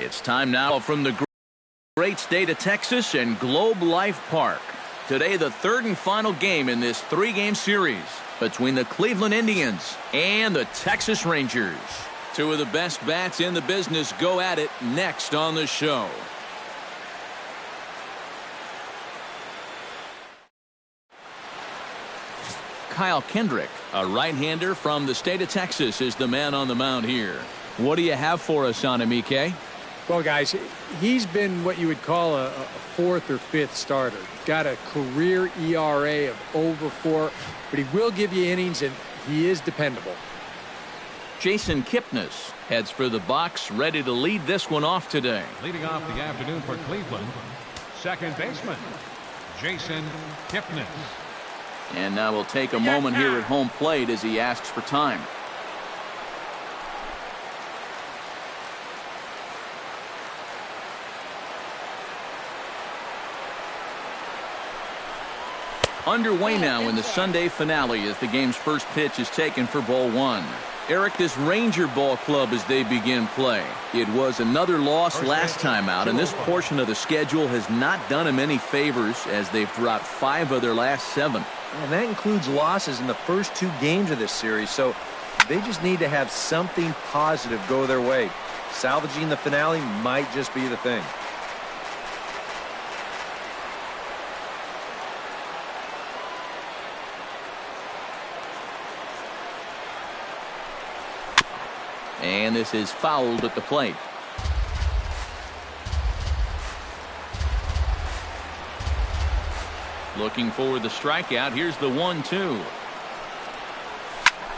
It's time now from the great state of Texas and Globe Life Park. Today, the third and final game in this three-game series between the Cleveland Indians and the Texas Rangers. Two of the best bats in the business go at it next on the show. Kyle Kendrick, a right-hander from the state of Texas, is the man on the mound here. What do you have for us on him, EK? Well, guys, he's been what you would call a fourth or fifth starter. Got a career ERA of over 4, but he will give you innings, and he is dependable. Jason Kipnis heads for the box, ready to lead this one off today. Leading off the afternoon for Cleveland, second baseman, Jason Kipnis. And now we'll take a moment here at home plate as he asks for time. Underway now in the Sunday finale as the game's first pitch is taken for ball one. Eric, this Ranger ball club as they begin play. It was another loss last time out, and this portion of the schedule has not done them any favors as they've dropped 5 of their last 7. And that includes losses in the first 2 games of this series, so they just need to have something positive go their way. Salvaging the finale might just be the thing. And this is fouled at the plate. Looking for the strikeout. Here's the 1-2.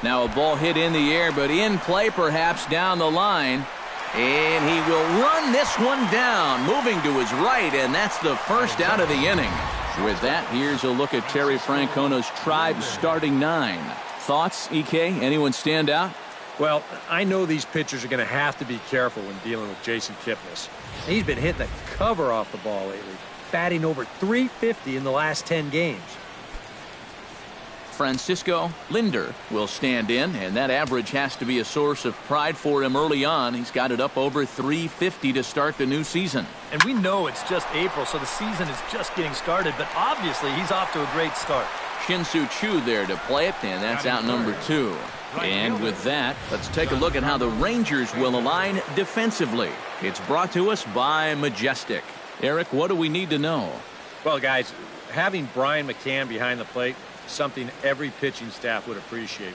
Now a ball hit in the air, but in play perhaps down the line. And he will run this one down, moving to his right, and that's the first out of the inning. With that, here's a look at Terry Francona's Tribe starting 9. Thoughts, EK? Anyone stand out? Well, I know these pitchers are going to have to be careful when dealing with Jason Kipnis. He's been hitting the cover off the ball lately, batting over .350 in the last 10 games. Francisco Linder will stand in, and that average has to be a source of pride for him early on. He's got it up over .350 to start the new season. And we know it's just April, so the season is just getting started, but obviously he's off to a great start. Shin-Soo Choo there to play it, and that's out number 2. And with that, let's take a look at how the Rangers will align defensively. It's brought to us by Majestic. Eric, what do we need to know? Well, guys, having Brian McCann behind the plate is something every pitching staff would appreciate.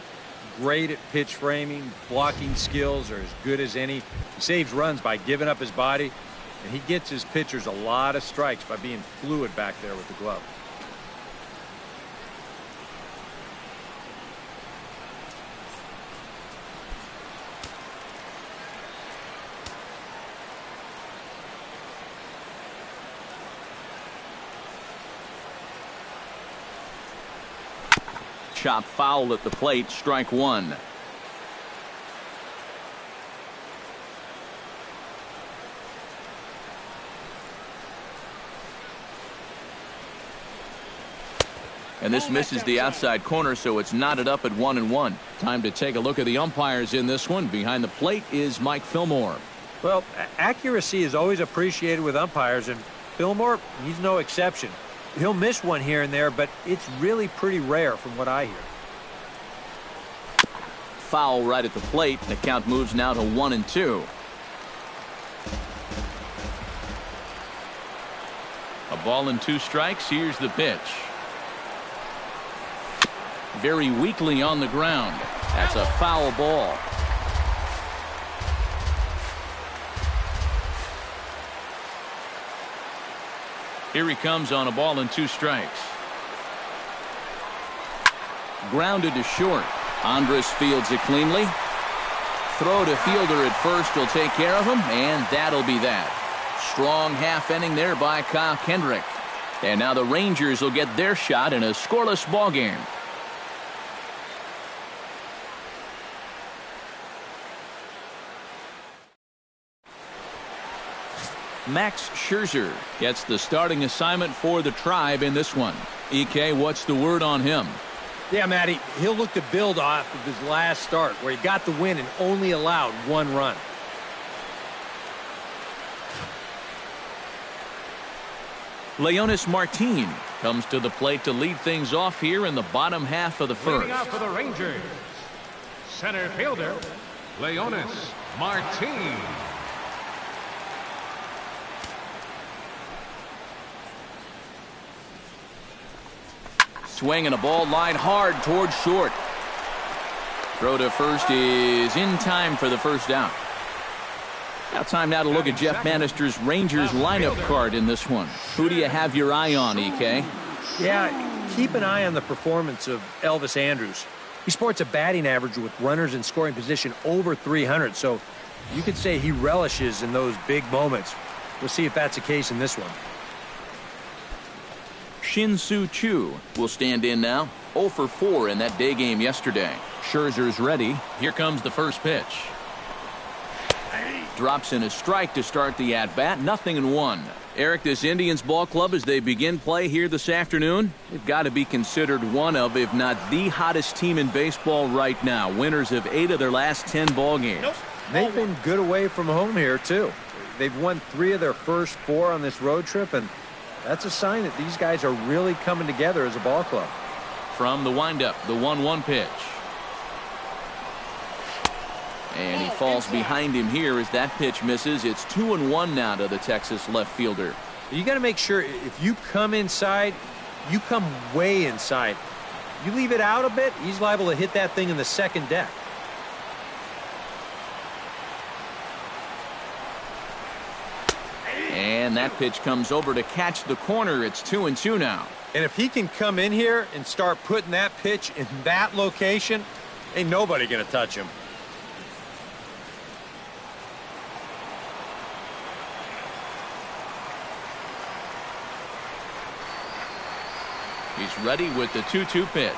Great at pitch framing, blocking skills are as good as any. He saves runs by giving up his body, and he gets his pitchers a lot of strikes by being fluid back there with the glove. Chop foul at the plate, strike 1. And this misses the outside corner, so it's knotted up at 1-1. Time to take a look at the umpires in this one. Behind the plate is Mike Fillmore. Well, accuracy is always appreciated with umpires, and Fillmore, he's no exception. He'll miss one here and there, but it's really pretty rare from what I hear. Foul right at the plate. The count moves now to 1-2. A ball and 2 strikes. Here's the pitch. Very weakly on the ground. That's a foul ball. Here he comes on a ball and 2 strikes. Grounded to short. Andrus fields it cleanly. Throw to fielder at first will take care of him, and that'll be that. Strong half inning there by Kyle Kendrick. And now the Rangers will get their shot in a scoreless ball game. Max Scherzer gets the starting assignment for the Tribe in this one. EK, what's the word on him? Yeah, Matty, he'll look to build off of his last start where he got the win and only allowed 1 run. Leonis Martin comes to the plate to lead things off here in the bottom half of the first. Leading out for the Rangers, center fielder, Leonis Martin. Swing and a ball line hard towards short. Throw to first is in time for the first down. Now time now to look at Jeff Bannister's Rangers lineup card in this one. Who do you have your eye on, EK? Yeah, keep an eye on the performance of Elvis Andrus. He sports a batting average with runners in scoring position over 300, so you could say he relishes in those big moments. We'll see if that's the case in this one. Shin-Soo Choo will stand in now. 0 for 4 in that day game yesterday. Scherzer's ready. Here comes the first pitch. Drops in a strike to start the at-bat. 0-1. Eric, this Indians ball club, as they begin play here this afternoon, they've got to be considered one of, if not the hottest team in baseball right now. Winners of 8 of their last 10 ball games. They've been good away from home here, too. They've won 3 of their first 4 on this road trip, and that's a sign that these guys are really coming together as a ball club. From the windup, the 1-1 pitch. And he falls behind him here as that pitch misses. It's 2-1 now to the Texas left fielder. You got to make sure if you come inside, you come way inside. You leave it out a bit, he's liable to hit that thing in the second deck. And that pitch comes over to catch the corner. It's 2-2 now. And if he can come in here and start putting that pitch in that location, ain't nobody going to touch him. He's ready with the 2-2 pitch.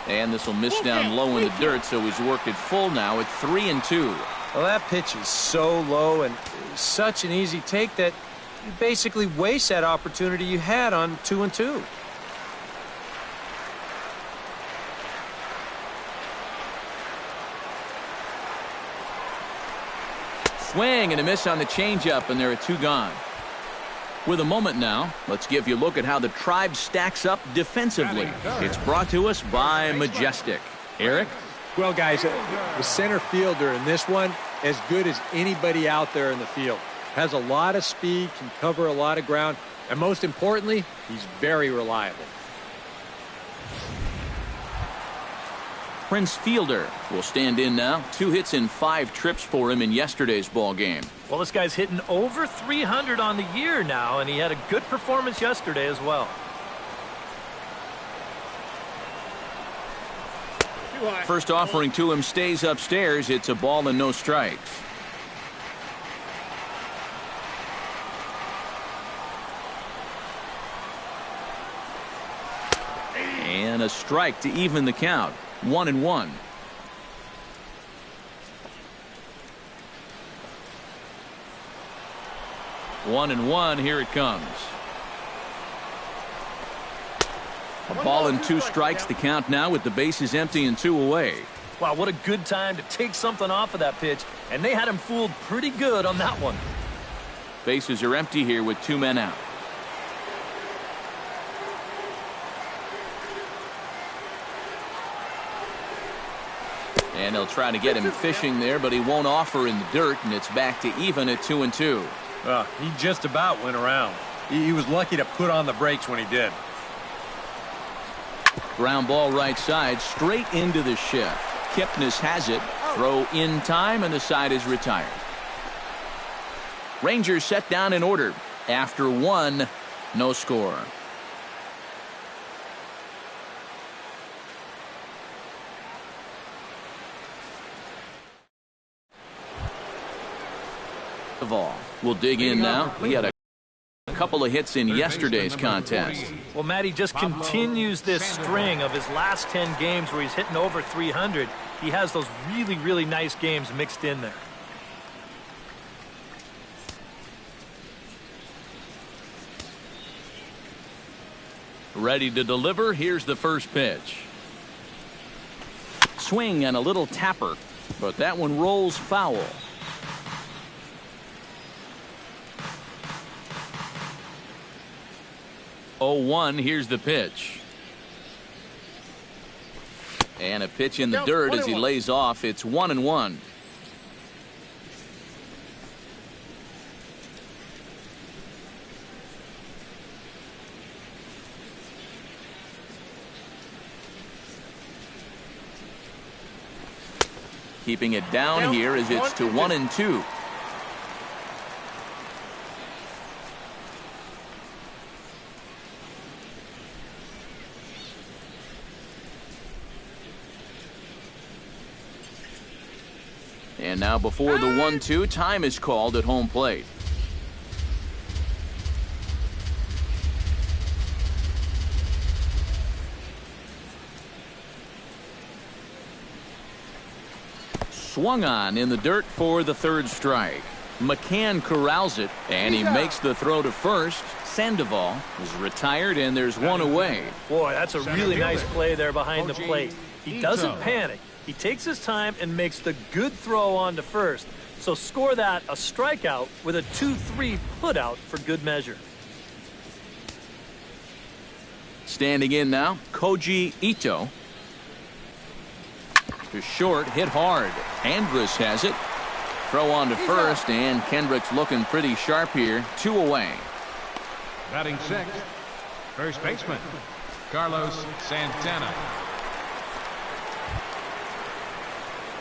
And this will miss down low in the dirt, so he's worked it full now at 3-2. Well, that pitch is so low and such an easy take that you basically waste that opportunity you had on 2-2. Swing and a miss on the changeup, and there are 2 gone. With a moment now, let's give you a look at how the Tribe stacks up defensively. It's brought to us by Majestic. Eric? Well, guys, the center fielder in this one, as good as anybody out there in the field. Has a lot of speed, can cover a lot of ground, and most importantly, he's very reliable. Prince Fielder will stand in now. 2 hits and 5 trips for him in yesterday's ball game. Well, this guy's hitting over 300 on the year now, and he had a good performance yesterday as well. First offering to him stays upstairs. It's a ball and no strikes. And a strike to even the count. 1-1. One and one. Here it comes. A ball and 2 strikes to count now with the bases empty and 2 away. Wow, what a good time to take something off of that pitch, and they had him fooled pretty good on that one. Bases are empty here with 2 men out. And they'll try to get him fishing there, but he won't offer in the dirt, and it's back to even at 2-2. He just about went around. He was lucky to put on the brakes when he did. Ground ball right side, straight into the shift. Kipnis has it. Throw in time, and the side is retired. Rangers set down in order. After 1, no score. We'll dig in now. He had a couple of hits in yesterday's contest. Well, Matty just continues this string of his last 10 games where he's hitting over 300. He has those really, really nice games mixed in there. Ready to deliver. Here's the first pitch. Swing and a little tapper, but that one rolls foul. 0-1. Here's the pitch. And a pitch in the dirt as he lays off. It's 1-1. Keeping it down here as it's to 1-2. And now before the 1-2, time is called at home plate. Swung on in the dirt for the third strike. McCann corrals it, and he makes the throw to first. Sandoval is retired, and there's one away. Boy, that's a really nice play there behind the plate. He doesn't panic. He takes his time and makes the good throw on to first. So score that a strikeout with a 2-3 putout for good measure. Standing in now, Koji Ito. To short, hit hard. Andrus has it. Throw on to first, and Kendrick's looking pretty sharp here. 2 away. Batting sixth, first baseman, Carlos Santana.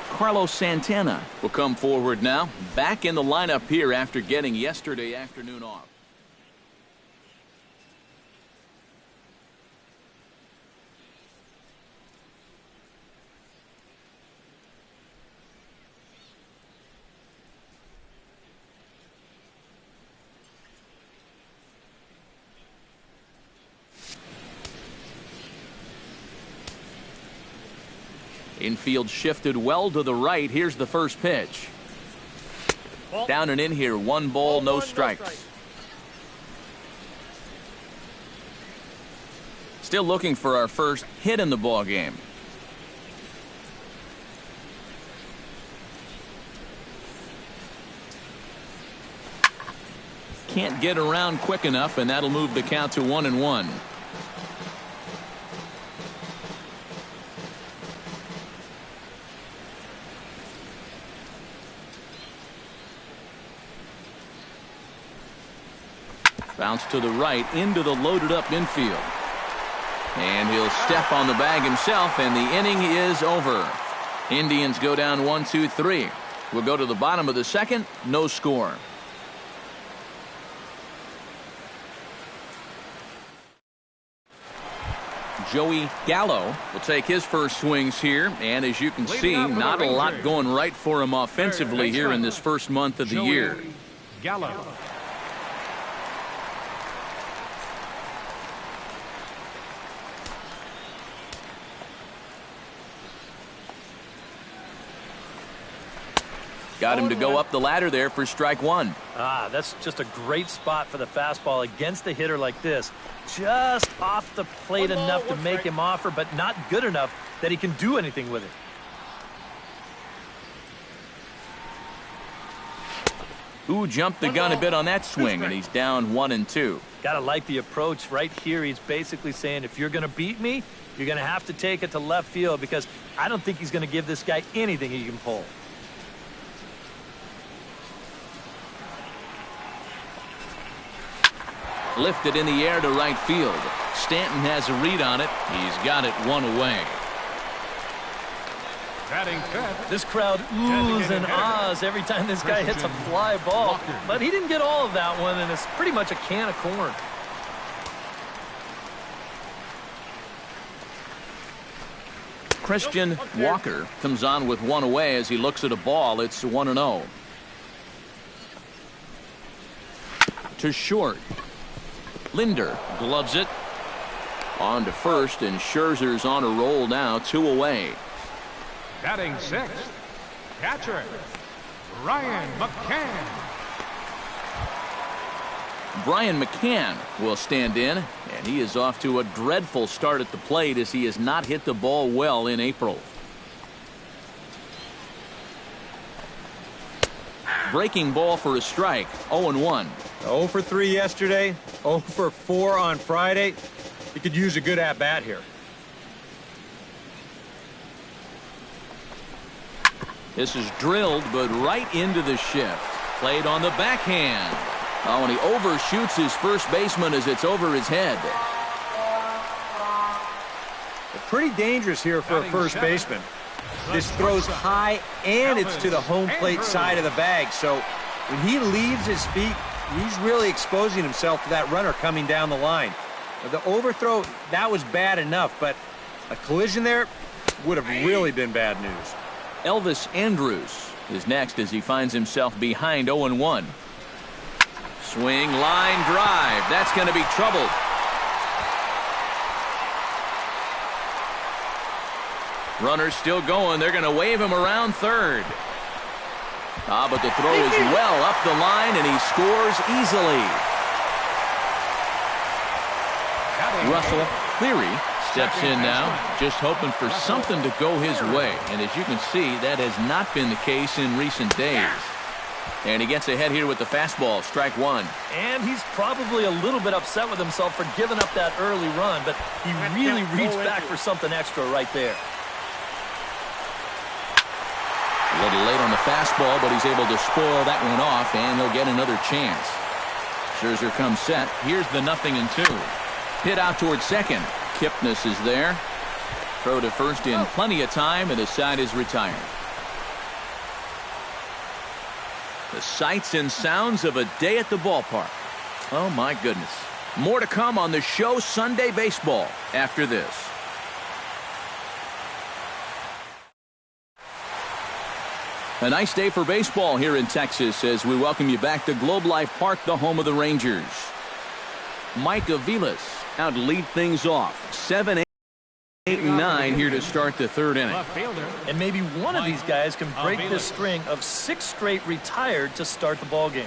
Carlos Santana will come forward now. Back in the lineup here after getting yesterday afternoon off. Infield shifted well to the right. Here's the first pitch. Down and in here. 1 ball, no strikes. Still looking for our first hit in the ball game. Can't get around quick enough, and that'll move the count to 1-1. Bounce to the right into the loaded up infield. And he'll step on the bag himself, and the inning is over. Indians go down 1-2-3. We'll go to the bottom of the second. No score. Joey Gallo will take his first swings here, and as you can see, not a lot going right for him offensively here in this first month of the year. Gallo. Got him to go up the ladder there for strike 1. That's just a great spot for the fastball against a hitter like this. Just off the plate enough to make him offer, but not good enough that he can do anything with it. Ooh, jumped the gun a bit on that swing, and he's down 1-2. Gotta like the approach right here. He's basically saying, if you're gonna beat me, you're gonna have to take it to left field, because I don't think he's gonna give this guy anything he can pull. Lifted in the air to right field. Stanton has a read on it. He's got it 1 away. Batting fifth. This crowd oohs and ahs every time this guy hits a fly ball. But he didn't get all of that one, and it's pretty much a can of corn. Christian Walker comes on with 1 away as he looks at a ball. It's 1-0. To short. Linder gloves it. On to first, and Scherzer's on a roll now. 2 away. Batting sixth, catcher, Brian McCann. Brian McCann will stand in, and he is off to a dreadful start at the plate as he has not hit the ball well in April. Breaking ball for a strike. 0-1. 0 for 3 yesterday, 0 for 4 on Friday. He could use a good at-bat here. This is drilled, but right into the shift. Played on the backhand. Oh, and he overshoots his first baseman as it's over his head. Pretty dangerous here for a first baseman. This throws high, and it's to the home plate side of the bag. So when he leaves his feet, he's really exposing himself to that runner coming down the line. The overthrow, that was bad enough, but a collision there would have really been bad news. Elvis Andrus is next as he finds himself behind 0-1. Swing, line drive. That's going to be trouble. Runner's still going. They're going to wave him around third. But the throw is well up the line, and he scores easily. Russell Cleary steps in now, just hoping for something to go his way. And as you can see, that has not been the case in recent days. And he gets ahead here with the fastball, strike one. And he's probably a little bit upset with himself for giving up that early run, but he really reached back for something extra right there. A little late on the fastball, but he's able to spoil that one off, and he'll get another chance. Scherzer comes set. Here's the 0-2. Hit out towards second. Kipnis is there. Throw to first in plenty of time, and the side is retired. The sights and sounds of a day at the ballpark. Oh, my goodness. More to come on the show Sunday Baseball after this. A nice day for baseball here in Texas as we welcome you back to Globe Life Park, the home of the Rangers. Mike Aviles out to lead things off. 7, 8, and 9 here to start the third inning. And maybe one of these guys can break this string of 6 straight retired to start the ball game.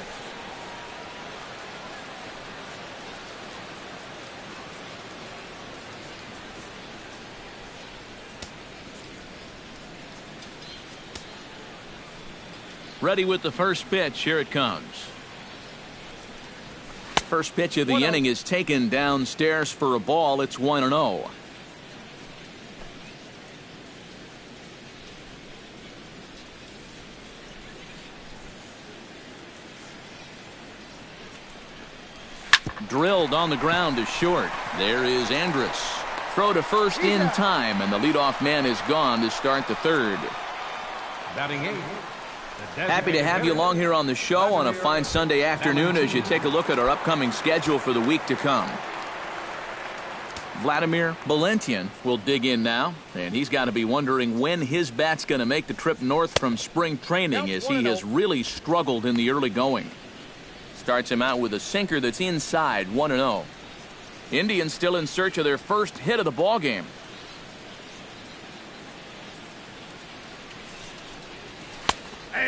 Ready with the first pitch. Here it comes. First pitch of the inning is taken downstairs for a ball. It's 1-0. Drilled on the ground to short. There is Andrus. Throw to first in time, and the leadoff man is gone to start the third. Batting 8. Happy to have you along here on the show on a fine Sunday afternoon as you take a look at our upcoming schedule for the week to come. Vladimir Valentian will dig in now, and he's got to be wondering when his bat's going to make the trip north from spring training as he has really struggled in the early going. Starts him out with a sinker that's inside, 1-0. Indians still in search of their first hit of the ball game.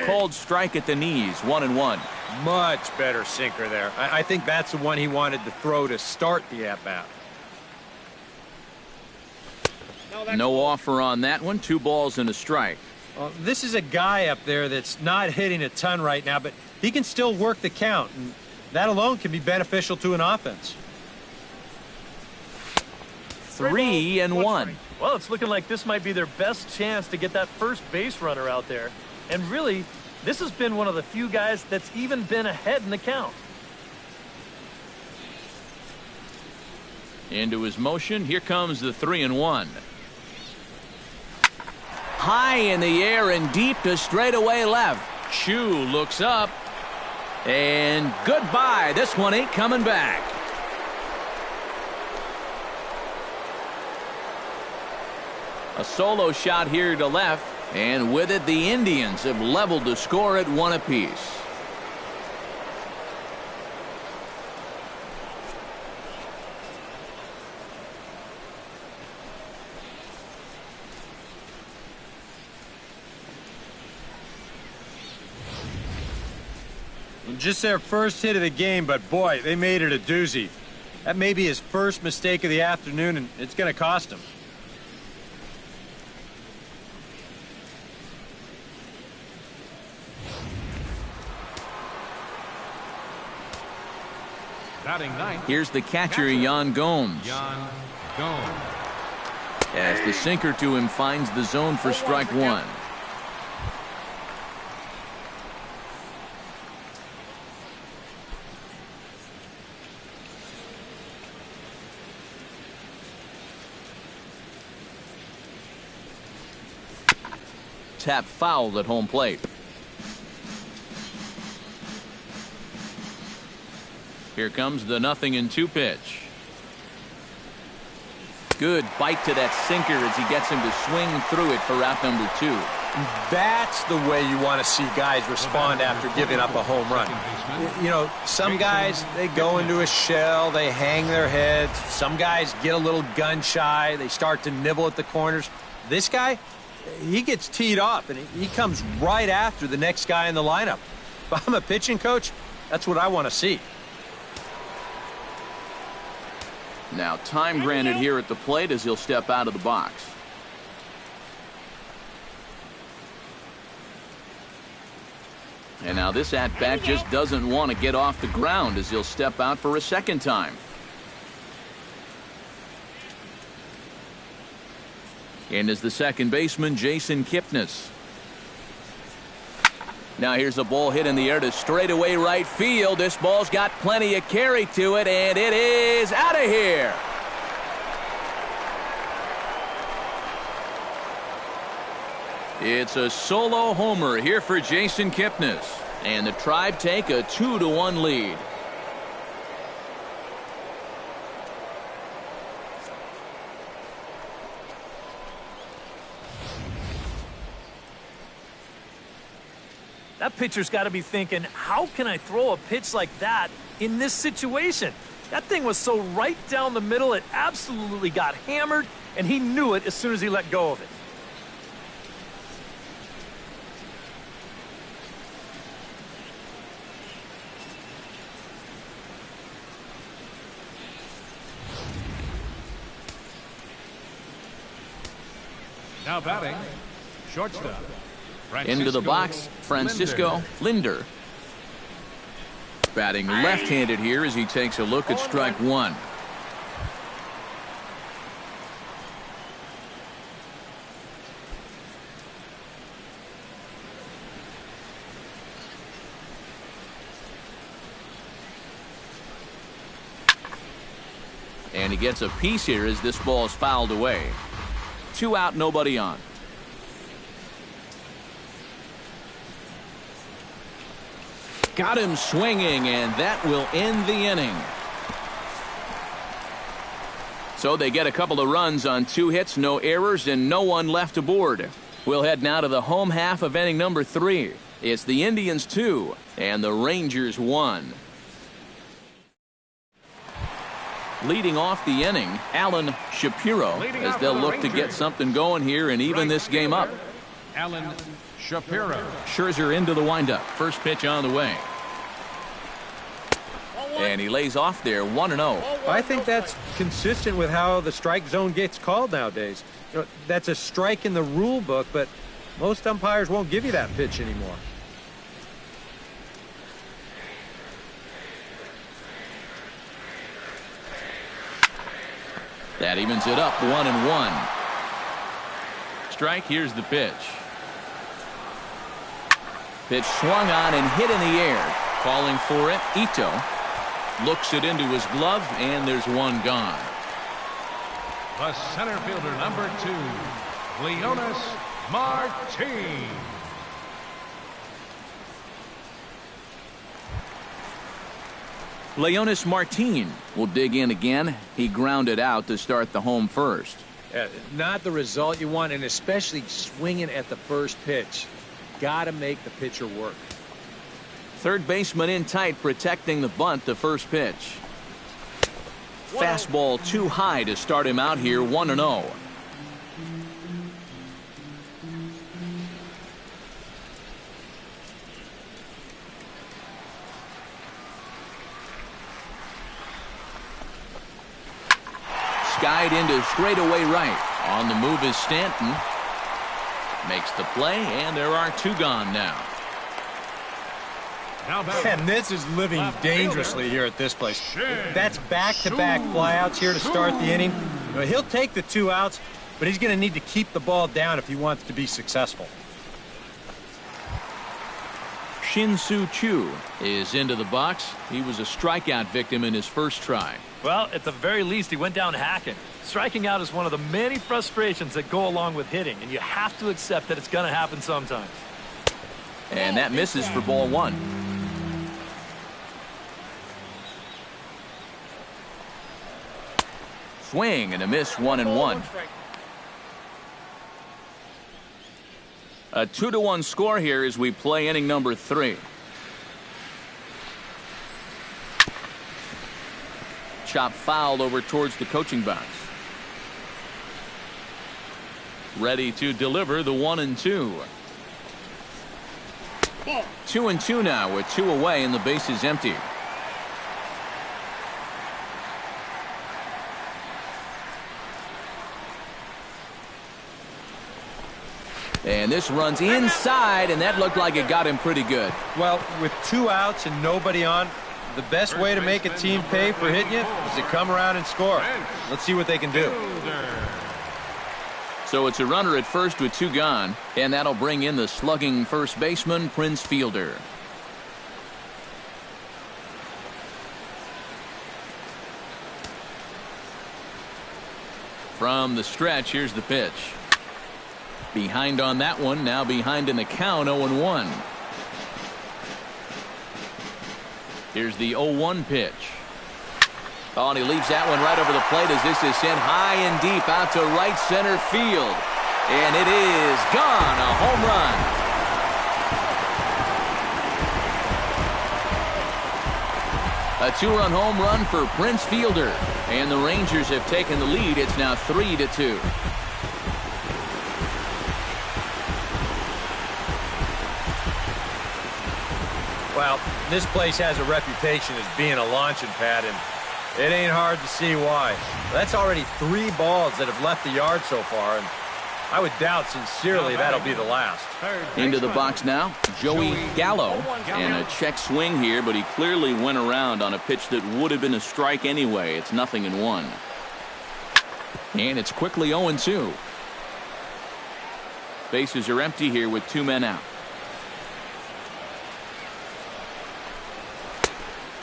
Cold strike at the knees, 1-1. Much better sinker there. I think that's the one he wanted to throw to start the at-bat. No offer on that one. 2 balls and a strike. Well, this is a guy up there that's not hitting a ton right now, but he can still work the count, and that alone can be beneficial to an offense. 3-1. Well, it's looking like this might be their best chance to get that first base runner out there. And really, this has been one of the few guys that's even been ahead in the count. Into his motion. Here comes the 3-1. High in the air and deep to straightaway left. Chu looks up. And goodbye. This one ain't coming back. A solo shot here to left. And with it, the Indians have leveled the score at 1 apiece. Just their first hit of the game, but boy, they made it a doozy. That may be his first mistake of the afternoon, and it's going to cost him. Batting ninth. Here's the catcher, Yan Gomes. Yan Gomes. As the sinker to him finds the zone for strike one. Tap fouled at home plate. Here comes the 0-2 pitch. Good bite to that sinker as he gets him to swing through it for out number 2. That's the way you want to see guys respond after giving up a home run. You know, some guys, they go into a shell, they hang their heads. Some guys get a little gun shy, they start to nibble at the corners. This guy, he gets teed off, and he comes right after the next guy in the lineup. If I'm a pitching coach, that's what I want to see. Now time granted here at the plate as he'll step out of the box. And now this at-bat just doesn't want to get off the ground as he'll step out for a second time. And is the second baseman, Jason Kipnis. Now here's a ball hit in the air to straightaway right field. This ball's got plenty of carry to it, and it is out of here. It's a solo homer here for Jason Kipnis, and the Tribe take a 2-1 lead. That pitcher's got to be thinking, how can I throw a pitch like that in this situation? That thing was so right down the middle, it absolutely got hammered, and he knew it as soon as he let go of it. Now batting, shortstop. Into the box, Francisco Linder. Batting left-handed here as he takes a look at strike one. And he gets a piece here as this ball is fouled away. 2 out, nobody on. Got him swinging, and that will end the inning. So they get a couple of runs on 2 hits, no errors, and no one left aboard. We'll head now to the home half of inning number 3. It's the Indians 2 and the Rangers 1. Leading off the inning, Alan Shapiro, as they'll look to get something going here and even this game up. Alan Shapiro. Scherzer into the windup. First pitch on the way. And he lays off there, 1-0. I think that's consistent with how the strike zone gets called nowadays. You know, that's a strike in the rule book, but most umpires won't give you that pitch anymore. That evens it up, 1-1. Strike, here's the pitch. Pitch swung on and hit in the air. Calling for it, Ito. Looks it into his glove, and there's one gone. The center fielder, number 2, Leonys Martin. Leonys Martin will dig in again. He grounded out to start the home first. Not the result you want, and especially swinging at the first pitch. Got to make the pitcher work. Third baseman in tight, protecting the bunt, the first pitch. Fastball too high to start him out here, 1-0. Skied into straightaway right. On the move is Stanton. Makes the play, and there are 2 gone now. Now back. And this is living dangerously here at this place. That's back-to-back flyouts here to start the inning. You know, he'll take the 2 outs, but he's going to need to keep the ball down if he wants to be successful. Shin-Soo Choo is into the box. He was a strikeout victim in his first try. Well, at the very least, he went down hacking. Striking out is one of the many frustrations that go along with hitting, and you have to accept that it's going to happen sometimes. And that misses for ball 1. Swing and a miss, 1-1. A 2-1 score here as we play inning number 3. Chop fouled over towards the coaching box. Ready to deliver the 1-2. 2-2 now with 2 away and the base is empty. And this runs inside, and that looked like it got him pretty good. Well, with 2 outs and nobody on, the best way to make a team pay for hitting you is to come around and score. Let's see what they can do. So it's a runner at first with 2 gone, and that'll bring in the slugging first baseman, Prince Fielder. From the stretch, here's the pitch. Behind on that one, now behind in the count, 0-1. Here's the 0-1 pitch. Oh, and he leaves that one right over the plate as this is sent high and deep out to right center field. And it is gone, a home run. A 2-run home run for Prince Fielder. And the Rangers have taken the lead. It's now 3-2. Well, this place has a reputation as being a launching pad, and it ain't hard to see why. That's already 3 balls that have left the yard so far, and I would doubt sincerely that'll be the last. Into the box now, Joey Gallo. And a check swing here, but he clearly went around on a pitch that would have been a strike anyway. It's 0-1. And it's quickly 0-2. Bases are empty here with 2 men out.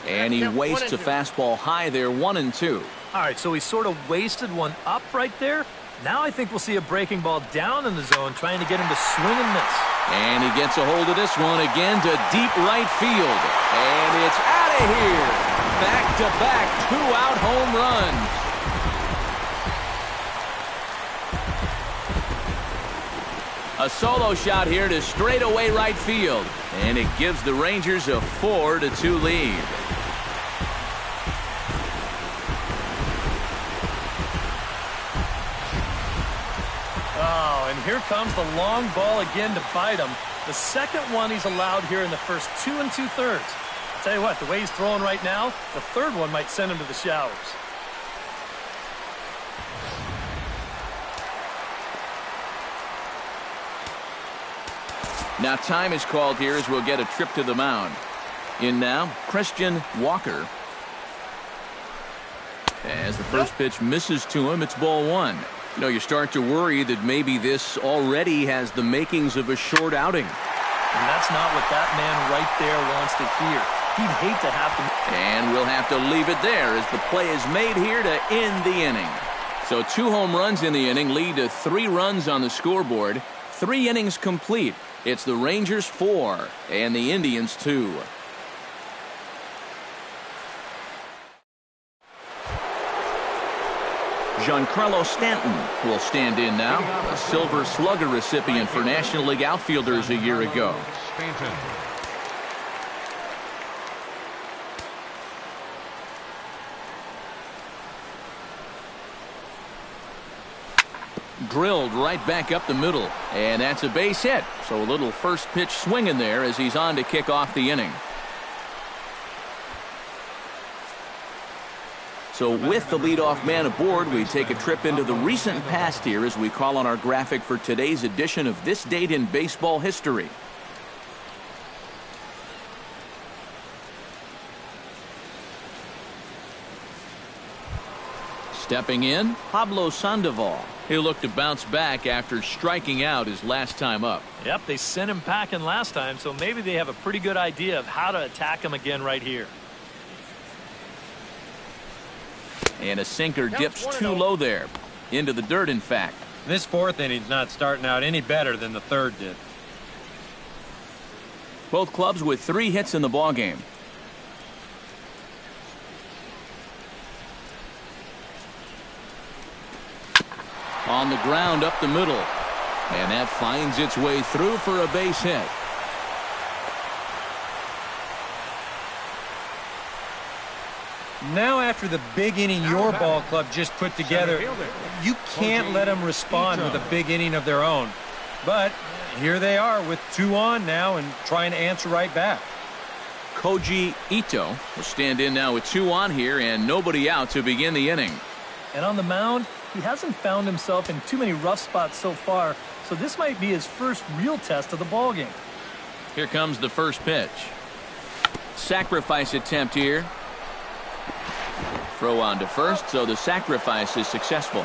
And he wastes a fastball high there, 1-2. All right, so he sort of wasted one up right there. Now I think we'll see a breaking ball down in the zone, trying to get him to swing and miss. And he gets a hold of this one again to deep right field. And it's out of here. Back-to-back 2-out home runs. A solo shot here to straightaway right field. And it gives the Rangers a 4-2 lead. Oh, and here comes the long ball again to bite him. The second one he's allowed here in the first 2 2/3. Tell you what, the way he's throwing right now, the third one might send him to the showers. Now time is called here as we'll get a trip to the mound. In now, Christian Walker. As the first pitch misses to him, it's ball 1. You know, you start to worry that maybe this already has the makings of a short outing. And that's not what that man right there wants to hear. He'd hate to have to. And we'll have to leave it there as the play is made here to end the inning. So 2 home runs in the inning lead to 3 runs on the scoreboard. 3 innings complete. It's the Rangers 4 and the Indians 2. Giancarlo Stanton will stand in now, a Silver Slugger recipient for National League outfielders a year ago. Stanton. Drilled right back up the middle, and that's a base hit. So a little first pitch swing in there as he's on to kick off the inning. So with the leadoff man aboard, we take a trip into the recent past here as we call on our graphic for today's edition of This Date in Baseball History. Stepping in, Pablo Sandoval. He'll look to bounce back after striking out his last time up. Yep, they sent him packing last time, so maybe they have a pretty good idea of how to attack him again right here. And a sinker dips too low there. Into the dirt, in fact. This fourth inning's not starting out any better than the third did. Both clubs with 3 hits in the ballgame. On the ground up the middle. And that finds its way through for a base hit. Now after the big inning your ball club just put together, you can't let them respond with a big inning of their own. But here they are with 2 on now and trying to answer right back. Koji Ito will stand in now with 2 on here and nobody out to begin the inning. And on the mound, he hasn't found himself in too many rough spots so far, so this might be his first real test of the ballgame. Here comes the first pitch. Sacrifice attempt here. Throw on to first, so the sacrifice is successful.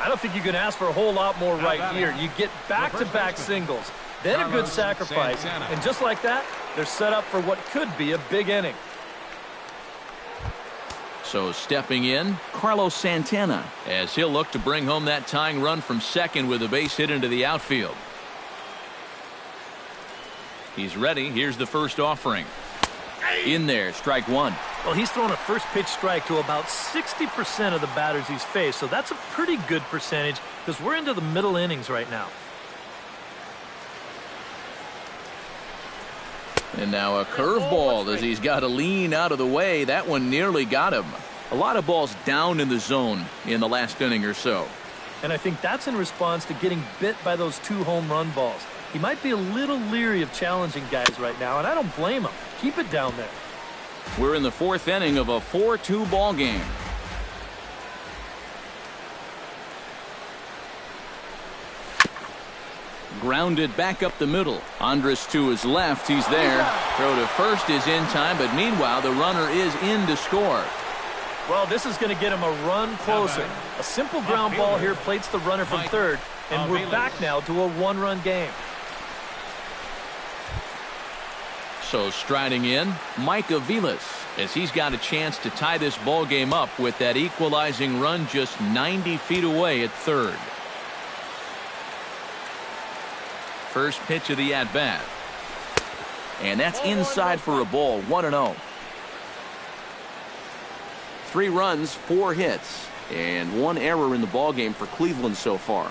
I don't think you can ask for a whole lot more right here. You get back-to-back singles, then a good sacrifice, and just like that, they're set up for what could be a big inning. So stepping in, Carlos Santana, as he'll look to bring home that tying run from second with a base hit into the outfield. He's ready. Here's the first offering. In there, strike 1. Well, he's thrown a first pitch strike to about 60% of the batters he's faced, so that's a pretty good percentage because we're into the middle innings right now. And now a curveball as he's got to lean out of the way. That one nearly got him. A lot of balls down in the zone in the last inning or so. And I think that's in response to getting bit by those 2 home run balls. He might be a little leery of challenging guys right now, and I don't blame him. Keep it down there. We're in the 4th inning of a 4-2 ball game. Grounded back up the middle. Andres to his left. He's there. Throw to first is in time, but meanwhile the runner is in to score. Well, this is going to get him a run closer. A simple ground ball here plates the runner from third, and we're back now to a 1-run game. So striding in, Mike Aviles, as he's got a chance to tie this ball game up with that equalizing run just 90 feet away at third. First pitch of the at-bat. And that's inside for a ball, 1-0. 3 runs, 4 hits, and 1 error in the ball game for Cleveland so far.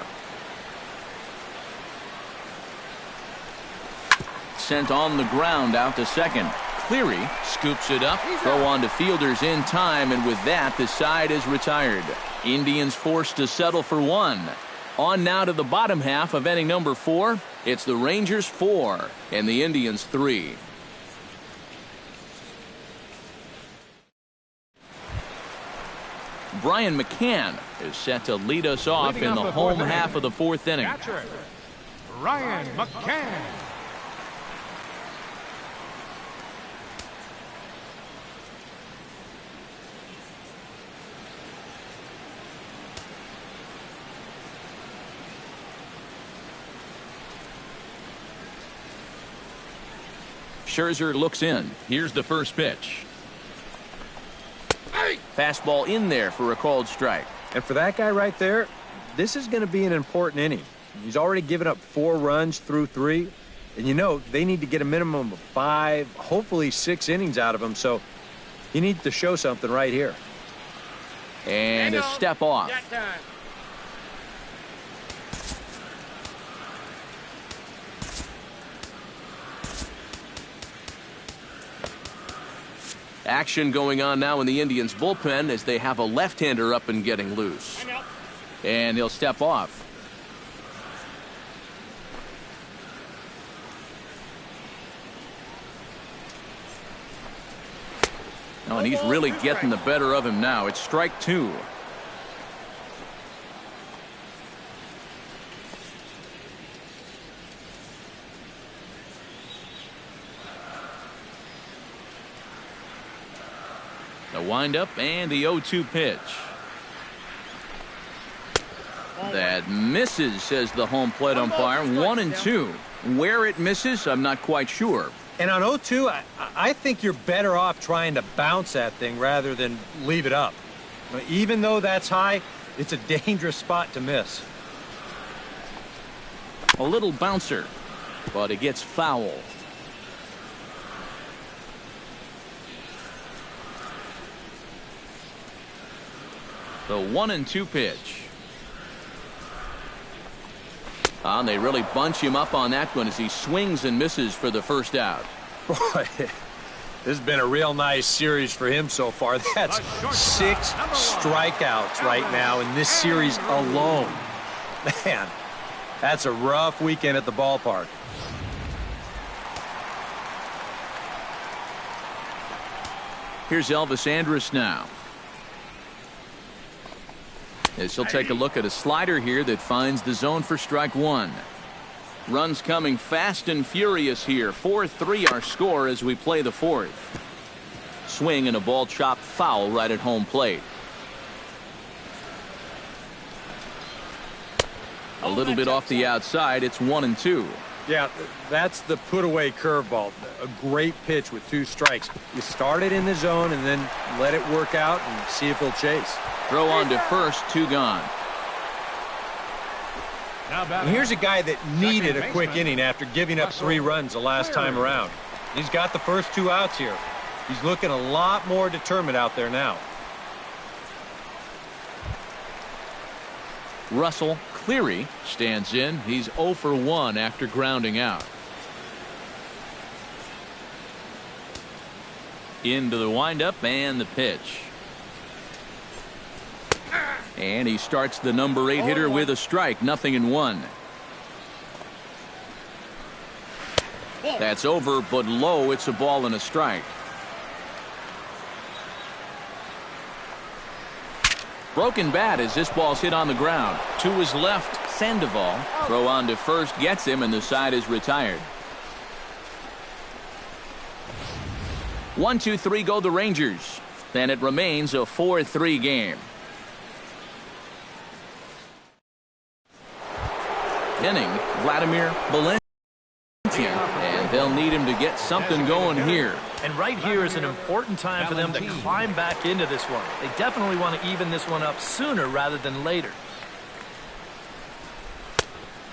Sent on the ground out to second. Cleary scoops it up. Throw on to fielders in time, and with that, the side is retired. Indians forced to settle for 1. On now to the bottom half of inning number 4. It's the Rangers 4 and the Indians 3. Brian McCann is set to lead us off in the home half of the 4th inning. Catcher, Ryan McCann. Scherzer looks in. Here's the first pitch. Fastball in there for a called strike. And for that guy right there, this is going to be an important inning. He's already given up 4 runs through 3. And you know, they need to get a minimum of 5, hopefully 6 innings out of him. So he needs to show something right here. And a step off. Action going on now in the Indians bullpen as they have a left-hander up and getting loose. And he'll step off. Oh, and he's really getting the better of him now. It's strike 2. The windup and the 0-2 pitch. That misses, says the home plate umpire. 1-2. Where it misses, I'm not quite sure. And on 0-2, I think you're better off trying to bounce that thing rather than leave it up. Even though that's high, it's a dangerous spot to miss. A little bouncer, but it gets foul. The 1-2 pitch. And they really bunch him up on that one as he swings and misses for the first out. Boy, this has been a real nice series for him so far. That's 6 strikeouts right now in this series alone. Man, that's a rough weekend at the ballpark. Here's Elvis Andrus now. As he'll take a look at a slider here that finds the zone for strike one. Runs coming fast and furious here. 4-3 our score as we play the fourth. Swing and a ball chopped foul right at home plate. A little bit off the outside. It's 1-2. Yeah, that's the put-away curveball. A great pitch with 2 strikes. You start it in the zone and then let it work out and see if he'll chase. Throw on to first, 2 gone. And here's a guy that needed a quick inning after giving up 3 runs the last time around. He's got the first 2 outs here. He's looking a lot more determined out there now. Russell Cleary stands in. He's 0 for 1 after grounding out. Into the windup and the pitch. And he starts the number 8 hitter with a strike. 0-1. That's over, but low. It's a ball and a strike. Broken bat as this ball's hit on the ground. To his left, Sandoval. Throw on to first gets him, and the side is retired. 1-2-3 go the Rangers. Then it remains a 4-3 game. Inning, Vladimir Valencia, and they'll need him to get something going here. And right here is an important time for them to climb back into this one. They definitely want to even this one up sooner rather than later.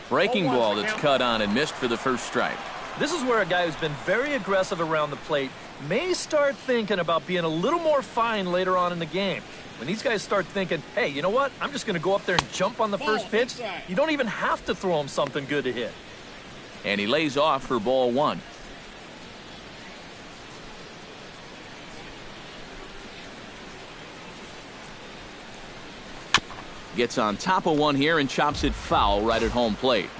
Breaking ball that's cut on and missed for the first strike. This is where a guy who's been very aggressive around the plate may start thinking about being a little more fine later on in the game. When these guys start thinking, hey, you know what? I'm just going to go up there and jump on the first pitch. You don't even have to throw him something good to hit. And he lays off for ball 1. Gets on top of one here and chops it foul right at home plate.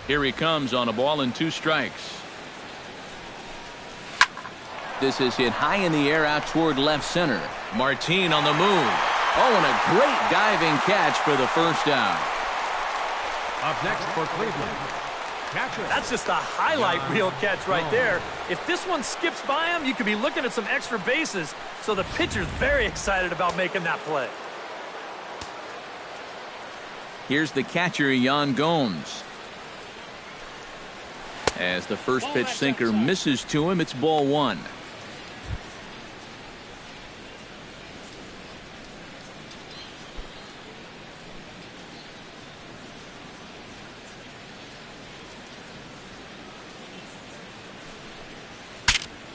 Here he comes on a ball and 2 strikes. This is hit high in the air out toward left center. Martin on the move. Oh, and a great diving catch for the first out. Up next for Cleveland, catcher. That's just a highlight reel catch right there. If this one skips by him, you could be looking at some extra bases. So the pitcher's very excited about making that play. Here's the catcher, Yan Gomes. As the first pitch sinker misses to him, it's ball 1.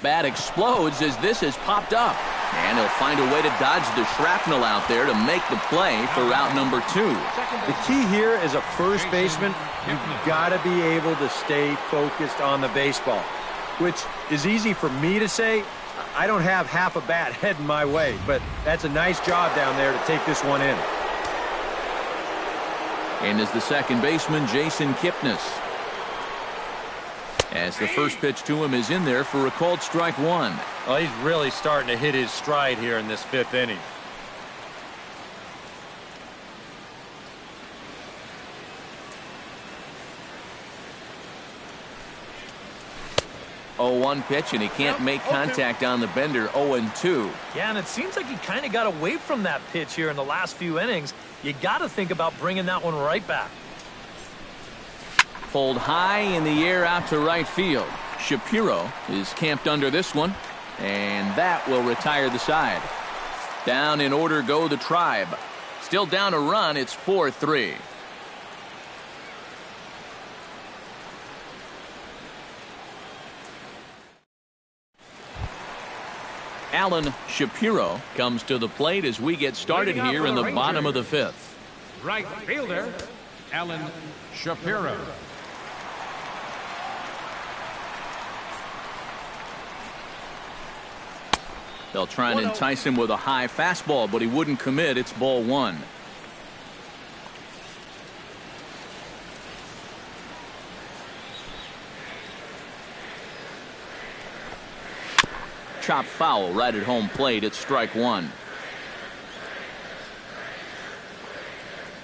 Bat explodes as this has popped up. And he'll find a way to dodge the shrapnel out there to make the play for out number 2. The key here as a first baseman, you've got to be able to stay focused on the baseball, which is easy for me to say. I don't have half a bat heading my way, but that's a nice job down there to take this one in. And as the second baseman, Jason Kipnis. As the first pitch to him is in there for a called strike 1. Well, he's really starting to hit his stride here in this 5th inning. 0-1 pitch, and he can't make contact on the bender. 0-2. Yeah, and it seems like he kind of got away from that pitch here in the last few innings. You got to think about bringing that one right back. Pulled high in the air out to right field. Shapiro is camped under this one, and that will retire the side. Down in order go the Tribe. Still down a run. It's 4-3. Alan Shapiro comes to the plate as we get started here in the bottom of the fifth. Right fielder, Alan Shapiro. They'll try and entice him with a high fastball, but he wouldn't commit. It's ball one. Chop foul right at home plate. It's strike one.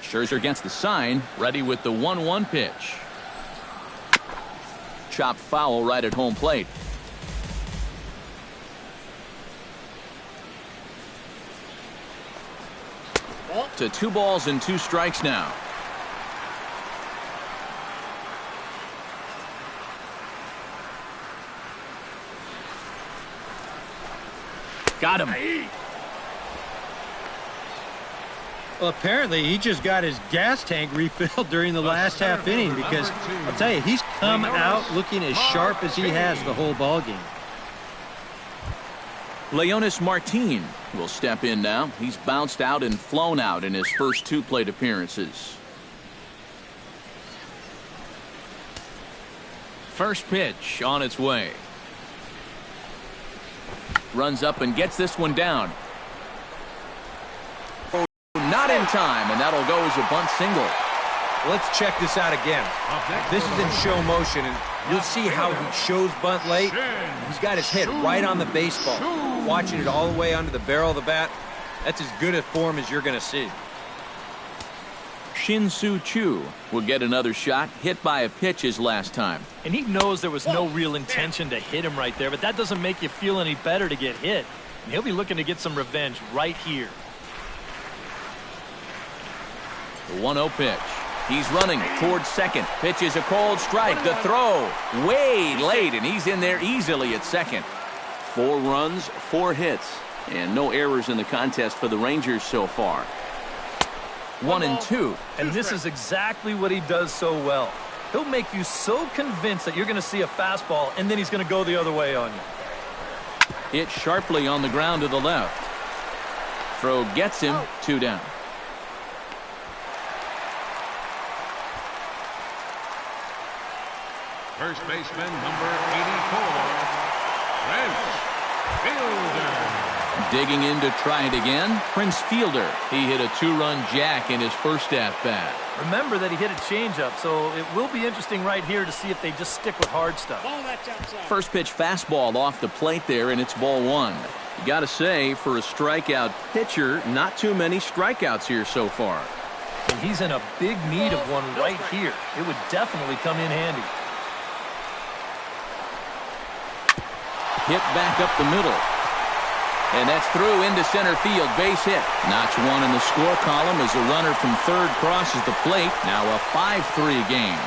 Scherzer gets the sign, ready with the 1-1 pitch. Chop foul right at home plate. To 2 balls and 2 strikes now. Got him. Well, apparently he just got his gas tank refilled during the last half inning, because I'll tell you, he's come out looking as sharp as he has the whole ball game. Leonis Martin will step in now. He's bounced out and flown out in his first 2 plate appearances. First pitch on its way. Runs up and gets this one down. Not in time, and that'll go as a bunt single. Let's check this out again. This is in show motion, and you'll see how he shows bunt late. He's got his head right on the baseball, watching it all the way under the barrel of the bat. That's as good a form as you're going to see. Shin-Soo Choo will get another shot, hit by a pitch his last time. And he knows there was no real intention to hit him right there, but that doesn't make you feel any better to get hit. And he'll be looking to get some revenge right here. The 1-0 pitch. He's running towards second. Pitch is a cold strike. The throw way late, and he's in there easily at second. 4 runs, 4 hits, and no errors in the contest for the Rangers so far. 1-2. And this is exactly what he does so well. He'll make you so convinced that you're going to see a fastball, and then he's going to go the other way on you. Hit sharply on the ground to the left. Throw gets him. 2 down. First baseman, number 84, Prince Fielder. Digging in to try it again, Prince Fielder. He hit a 2-run jack in his first at-bat. Remember that he hit a changeup, so it will be interesting right here to see if they just stick with hard stuff. First pitch fastball off the plate there, and it's ball one. You got to say, for a strikeout pitcher, not too many strikeouts here so far. And he's in a big need of one right here. It would definitely come in handy. Hit back up the middle. And that's through into center field. Base hit. Notch 1 in the score column as a runner from third crosses the plate. Now a 5-3 game.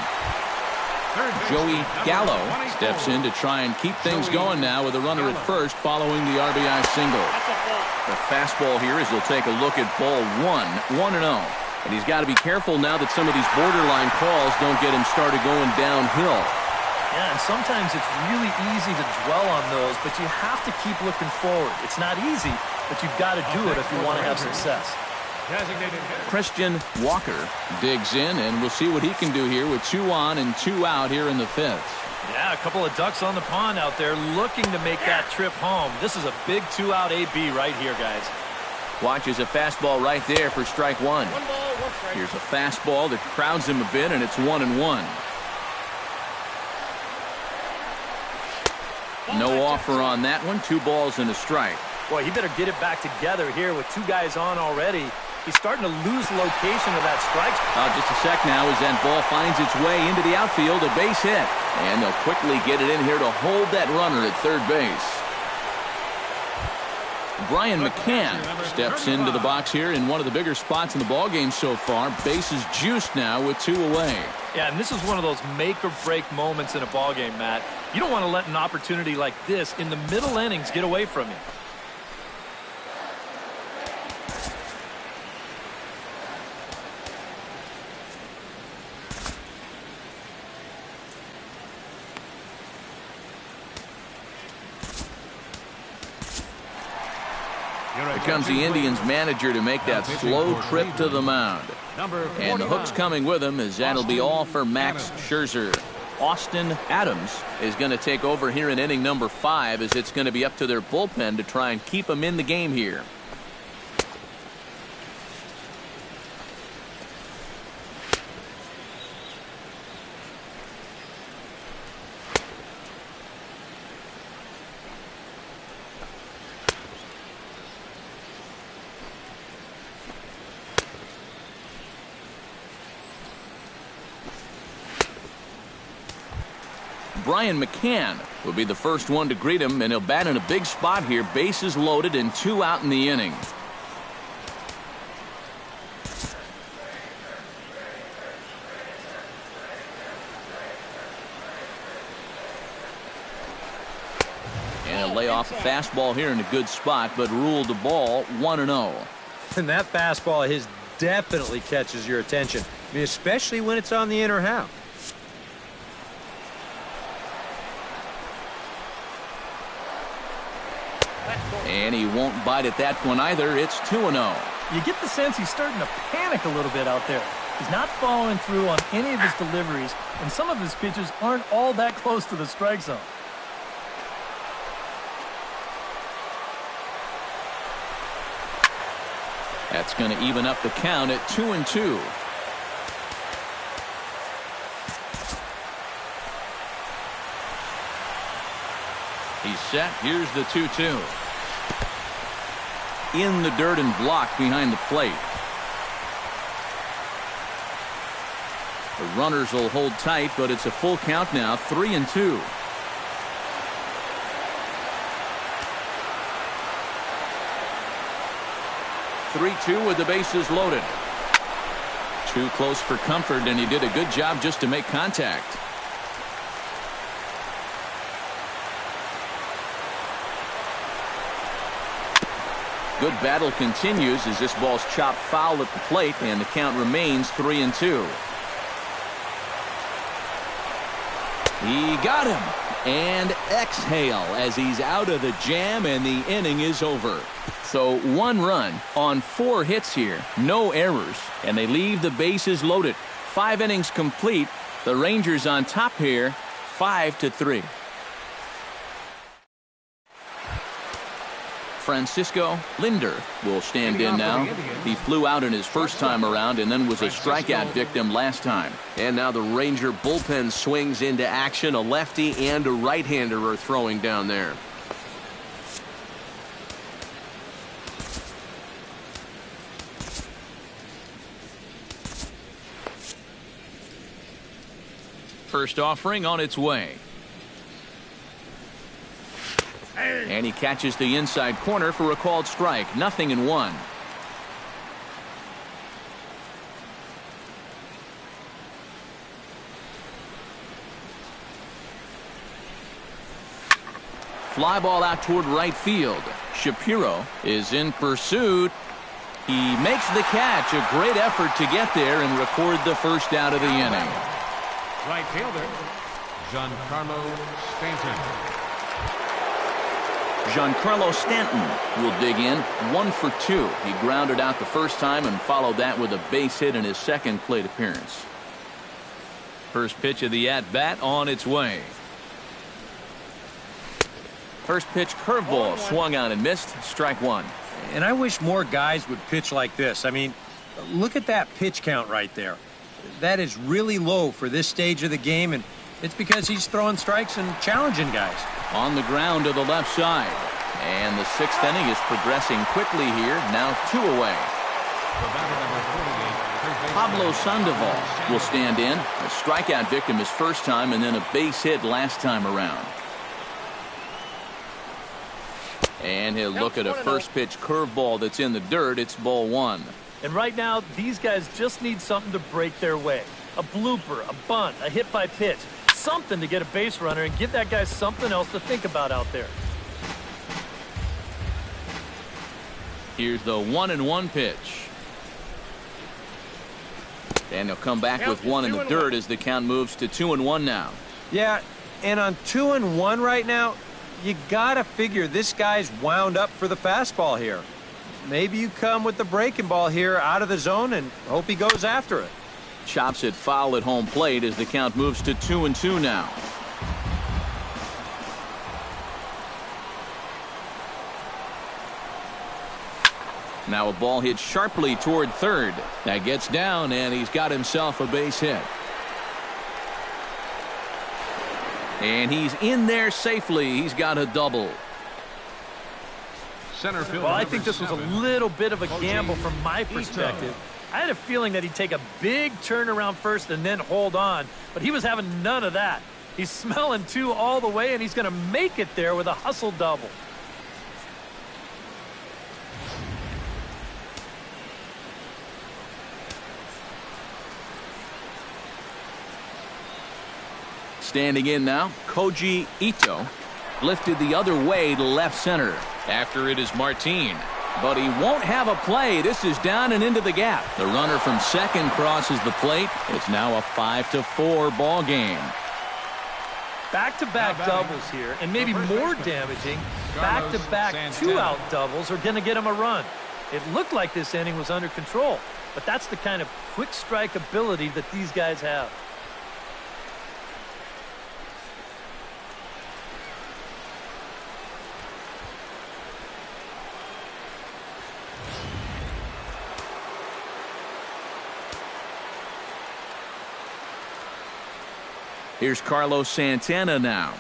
Joey Gallo steps in to try and keep things going now with a runner at first following the RBI single. The fastball here as he'll take a look at ball 1, 1-0. And he's got to be careful now that some of these borderline calls don't get him started going downhill. Yeah, and sometimes it's really easy to dwell on those, but you have to keep looking forward. It's not easy, but you've got to do it if you want to have success. Christian Walker digs in, and we'll see what he can do here with 2 on and 2 out here in the 5th. Yeah, a couple of ducks on the pond out there looking to make that trip home. This is a big 2-out AB right here, guys. Watches a fastball right there for strike 1. Here's a fastball that crowds him a bit, and it's 1-1. No offer on that one. 2 balls and a strike. Boy, he better get it back together here with 2 guys on already. He's starting to lose location of that strike. Just a sec now as that ball finds its way into the outfield, a base hit. And they'll quickly get it in here to hold that runner at third base. Brian McCann steps into the box here in one of the bigger spots in the ballgame so far. Bases juiced now with 2 away. Yeah, and this is one of those make-or-break moments in a ballgame, Matt. You don't want to let an opportunity like this in the middle innings get away from you. Here comes the Indians manager to make that slow trip to the mound. And the hook's coming with him as that'll be all for Max Scherzer. Austin Adams is going to take over here in inning number 5 as it's going to be up to their bullpen to try and keep him in the game here. Brian McCann will be the first one to greet him, and he'll bat in a big spot here. Bases loaded and 2 out in the inning. And he'll lay off a fastball here in a good spot, but ruled the ball 1-0. And that fastball of his definitely catches your attention. I mean, especially when it's on the inner half. And he won't bite at that one either. It's 2-0. You get the sense he's starting to panic a little bit out there. He's not following through on any of his deliveries, and some of his pitches aren't all that close to the strike zone. That's going to even up the count at 2-2. He's set. Here's the 2-2. In the dirt and blocked behind the plate. The runners will hold tight, but it's a full count now, 3-2. (3-2) with the bases loaded. Too close for comfort, and he did a good job just to make contact. Good battle continues as this ball's chopped foul at the plate, and the count remains 3-2. He got him, and exhale as he's out of the jam, and the inning is over. So 1 run on 4 hits here, no errors, and they leave the bases loaded. 5 innings complete. The Rangers on top here, 5-3. Francisco Lindor will stand in now. He flew out in his first time around and then was a strikeout victim last time. And now the Ranger bullpen swings into action. A lefty and a right-hander are throwing down there. First offering on its way. And he catches the inside corner for a called strike. 0-1. Fly ball out toward right field. Shapiro is in pursuit. He makes the catch. A great effort to get there and record the first out of the inning. Right fielder, Giancarlo Stanton. Giancarlo Stanton will dig in. 1 for 2. He grounded out the first time and followed that with a base hit in his second plate appearance. First pitch of the at-bat on its way. First pitch curveball swung on and missed. Strike 1. And I wish more guys would pitch like this. I mean, look at that pitch count right there. That is really low for this stage of the game, and it's because he's throwing strikes and challenging guys. On the ground to the left side. And the 6th inning is progressing quickly here. Now 2 away. The batter, number 48, third baseman. Pablo Sandoval will stand in. A strikeout victim his first time and then a base hit last time around. And he'll look at a first pitch curveball that's in the dirt. It's ball one. And right now, these guys just need something to break their way. A blooper, a bunt, a hit by pitch. Something to get a base runner and give that guy something else to think about out there. Here's the 1-1 pitch. And he'll come back with one in the dirt as the count moves to 2-1 now. Yeah, and on 2-1 right now, you gotta figure this guy's wound up for the fastball here. Maybe you come with the breaking ball here out of the zone and hope he goes after it. Chops it foul at home plate as the count moves to 2-2 now. Now a ball hit sharply toward third. That gets down, and he's got himself a base hit. And he's in there safely. He's got a double. Center field. Well, I think this was a little bit of a gamble from my perspective. I had a feeling that he'd take a big turn around first and then hold on, but he was having none of that. He's smelling two all the way, and he's going to make it there with a hustle double. Standing in now, Koji Ito lifted the other way to left center. After it is Martin. But he won't have a play. This is down and into the gap. The runner from second crosses the plate. It's now a 5-4 ball game. Back-to-back doubles here, and maybe more damaging, back-to-back two-out doubles are going to get him a run. It looked like this inning was under control, but that's the kind of quick strike ability that these guys have. Here's Carlos Santana now,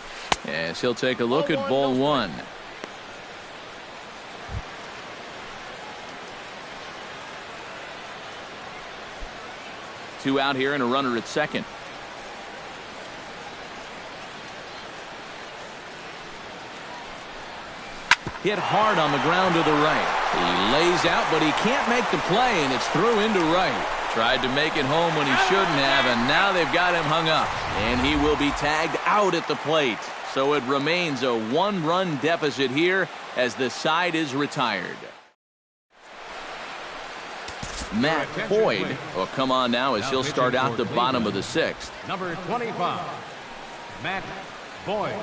as he'll take a look at ball one. Two out here and a runner at second. Hit hard on the ground to the right. He lays out, but he can't make the play, and it's through into right. Tried to make it home when he shouldn't have, and now they've got him hung up. And he will be tagged out at the plate. So it remains a one-run deficit here as the side is retired. Matt Boyd will come on now as he'll start out the bottom of the sixth. Number 25, Matt Boyd.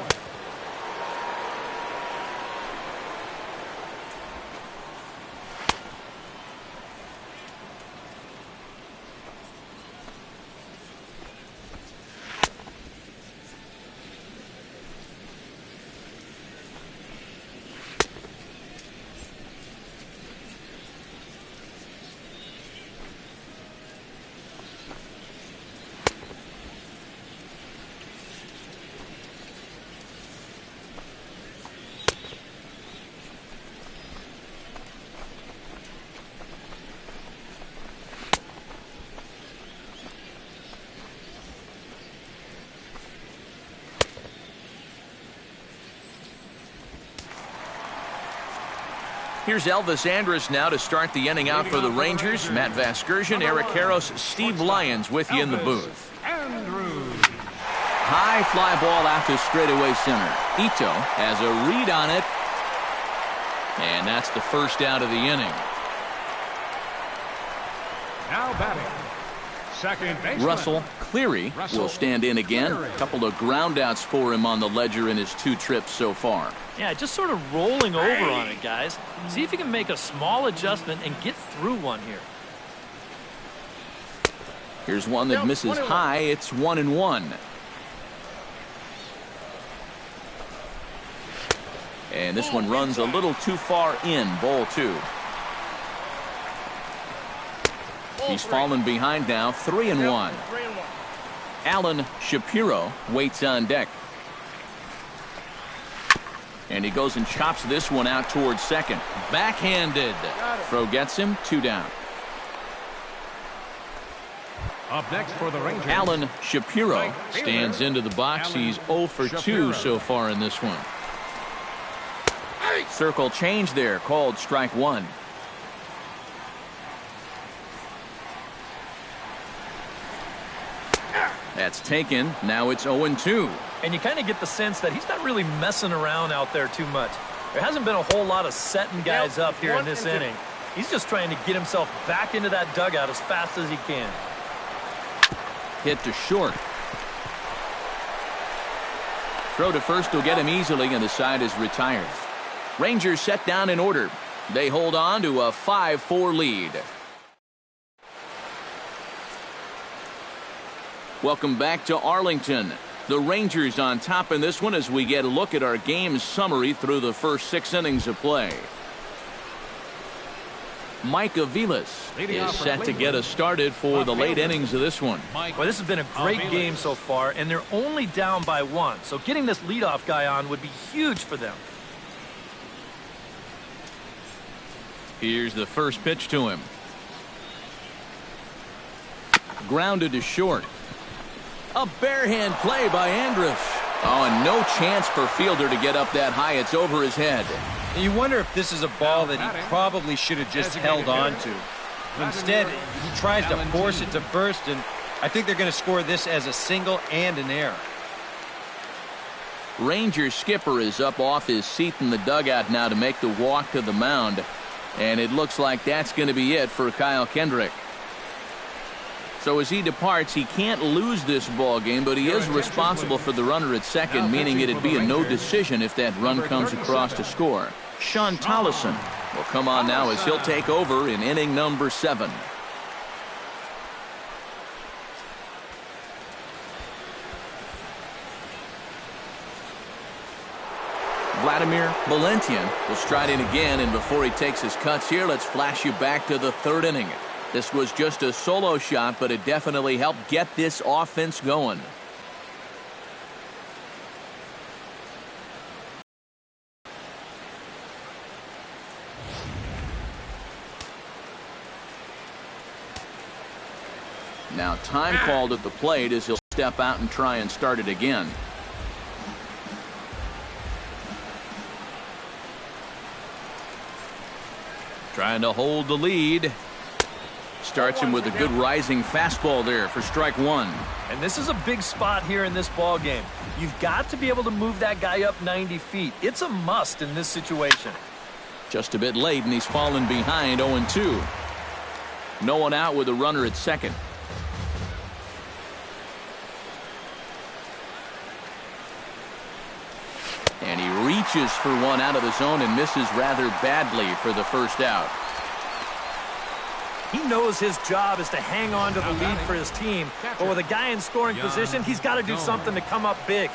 Here's Elvis Andrus now to start the inning out for the Rangers. Matt Vasgersian, Eric Karros, Steve Lyons with you in the booth. High fly ball out to straightaway center. Ito has a read on it. And that's the first out of the inning. Now batting, second baseman. Russell Cleary will stand in again. A couple of groundouts for him on the ledger in his two trips so far. Yeah, just sort of rolling over on it, guys. See if you can make a small adjustment and get through one here. Here's one that misses high. It's 1-1. And this one runs a little too far in. Ball two. He's fallen behind now. 3-1. Alan Shapiro waits on deck. And he goes and chops this one out towards second. Backhanded. Throw gets him. 2 down. Up next for the Rangers, Alan Shapiro Mike Taylor. stands into the box. Alan He's 0 for 2 Shapiro. so far in this one. Circle change there, called strike one. That's taken. Now it's 0-2. And you kind of get the sense that he's not really messing around out there too much. There hasn't been a whole lot of setting guys up here in this inning. He's just trying to get himself back into that dugout as fast as he can. Hit to short. Throw to first will get him easily, and the side is retired. Rangers set down in order. They hold on to a 5-4 lead. Welcome back to Arlington. The Rangers on top in this one as we get a look at our game summary through the first 6 innings of play. Mike Aviles is set to get us started for the late innings of this one. Well, this has been a great game so far, and they're only down by 1. So getting this leadoff guy on would be huge for them. Here's the first pitch to him. Grounded to short. A barehand play by Andrus. Oh, and no chance for Fielder to get up that high. It's over his head. And you wonder if this is a ball that he probably should have just held on to. Instead, he tries to force it to first, and I think they're going to score this as a single and an error. Rangers skipper is up off his seat in the dugout now to make the walk to the mound. And it looks like that's going to be it for Kyle Kendrick. So as he departs, he can't lose this ball game, but he is responsible for the runner at second, meaning it'd be a no decision if that run comes across to score. Sean Tollison will come on now as he'll take over in inning number 7. Vladimir Valentian will stride in again, and before he takes his cuts here, let's flash you back to the 3rd inning. This was just a solo shot, but it definitely helped get this offense going. Now time called at the plate as he'll step out and try and start it again. Trying to hold the lead. Starts him with a good rising fastball there for strike one. And this is a big spot here in this ball game. You've got to be able to move that guy up 90 feet. It's a must in this situation. Just a bit late, and he's fallen behind 0-2. No one out with a runner at second. And he reaches for one out of the zone and misses rather badly for the first out. He knows his job is to hang on to the lead for his team. But with a guy in scoring position, he's got to do something to come up big.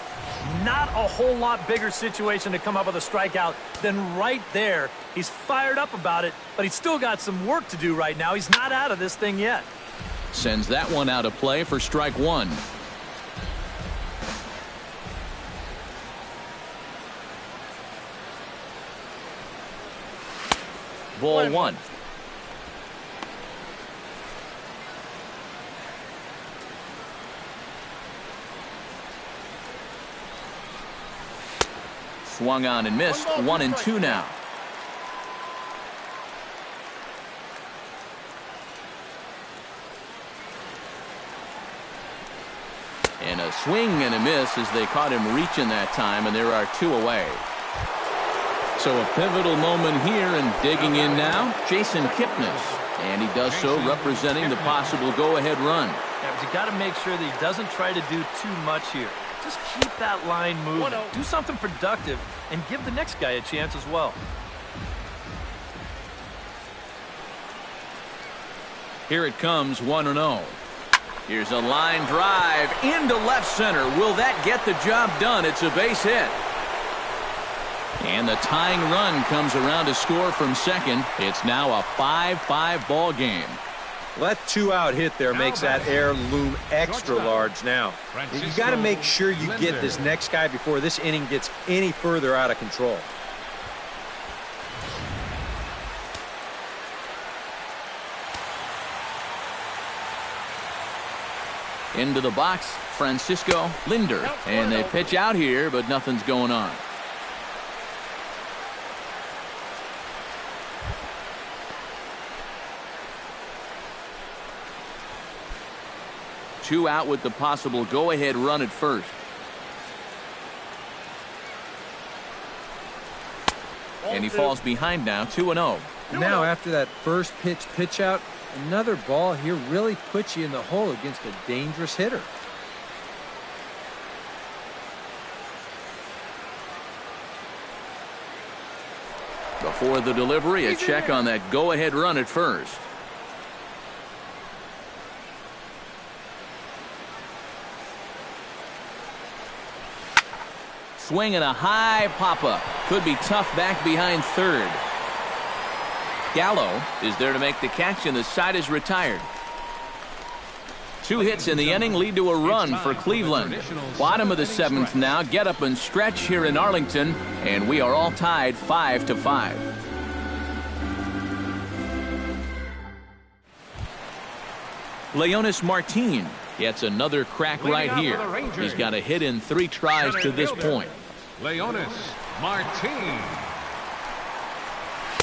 Not a whole lot bigger situation to come up with a strikeout than right there. He's fired up about it, but he's still got some work to do right now. He's not out of this thing yet. Sends that one out of play for strike one. Ball one. Swung on and missed. 1-2 now. And a swing and a miss as they caught him reaching that time, and there are 2 away. So a pivotal moment here, and digging in now, Jason Kipnis. And he does so representing the possible go-ahead run. Yeah, but you got to make sure that he doesn't try to do too much here. Just keep that line moving. Do something productive and give the next guy a chance as well. Here it comes, 1-0. Here's a line drive into left center. Will that get the job done? It's a base hit. And the tying run comes around to score from second. It's now a 5-5 ball game. Well, that 2-out hit there makes that air loom extra large now. You got to make sure you get this next guy before this inning gets any further out of control. Into the box, Francisco Lindor. And they pitch out here, but nothing's going on. Two out with the possible go-ahead run at first. And he falls behind now, 2-0. Now after that first pitch out, another ball here really puts you in the hole against a dangerous hitter. Before the delivery, a check on that go-ahead run at first. Swing and a high pop-up. Could be tough back behind third. Gallo is there to make the catch, and the side is retired. 2 hits in the inning lead to a run for Cleveland. Bottom of the 7th now. Get up and stretch here in Arlington, and we are all tied 5-5. Leonys Martin gets another crack right here. He's got a hit in 3 tries to this point. Leonys Martin.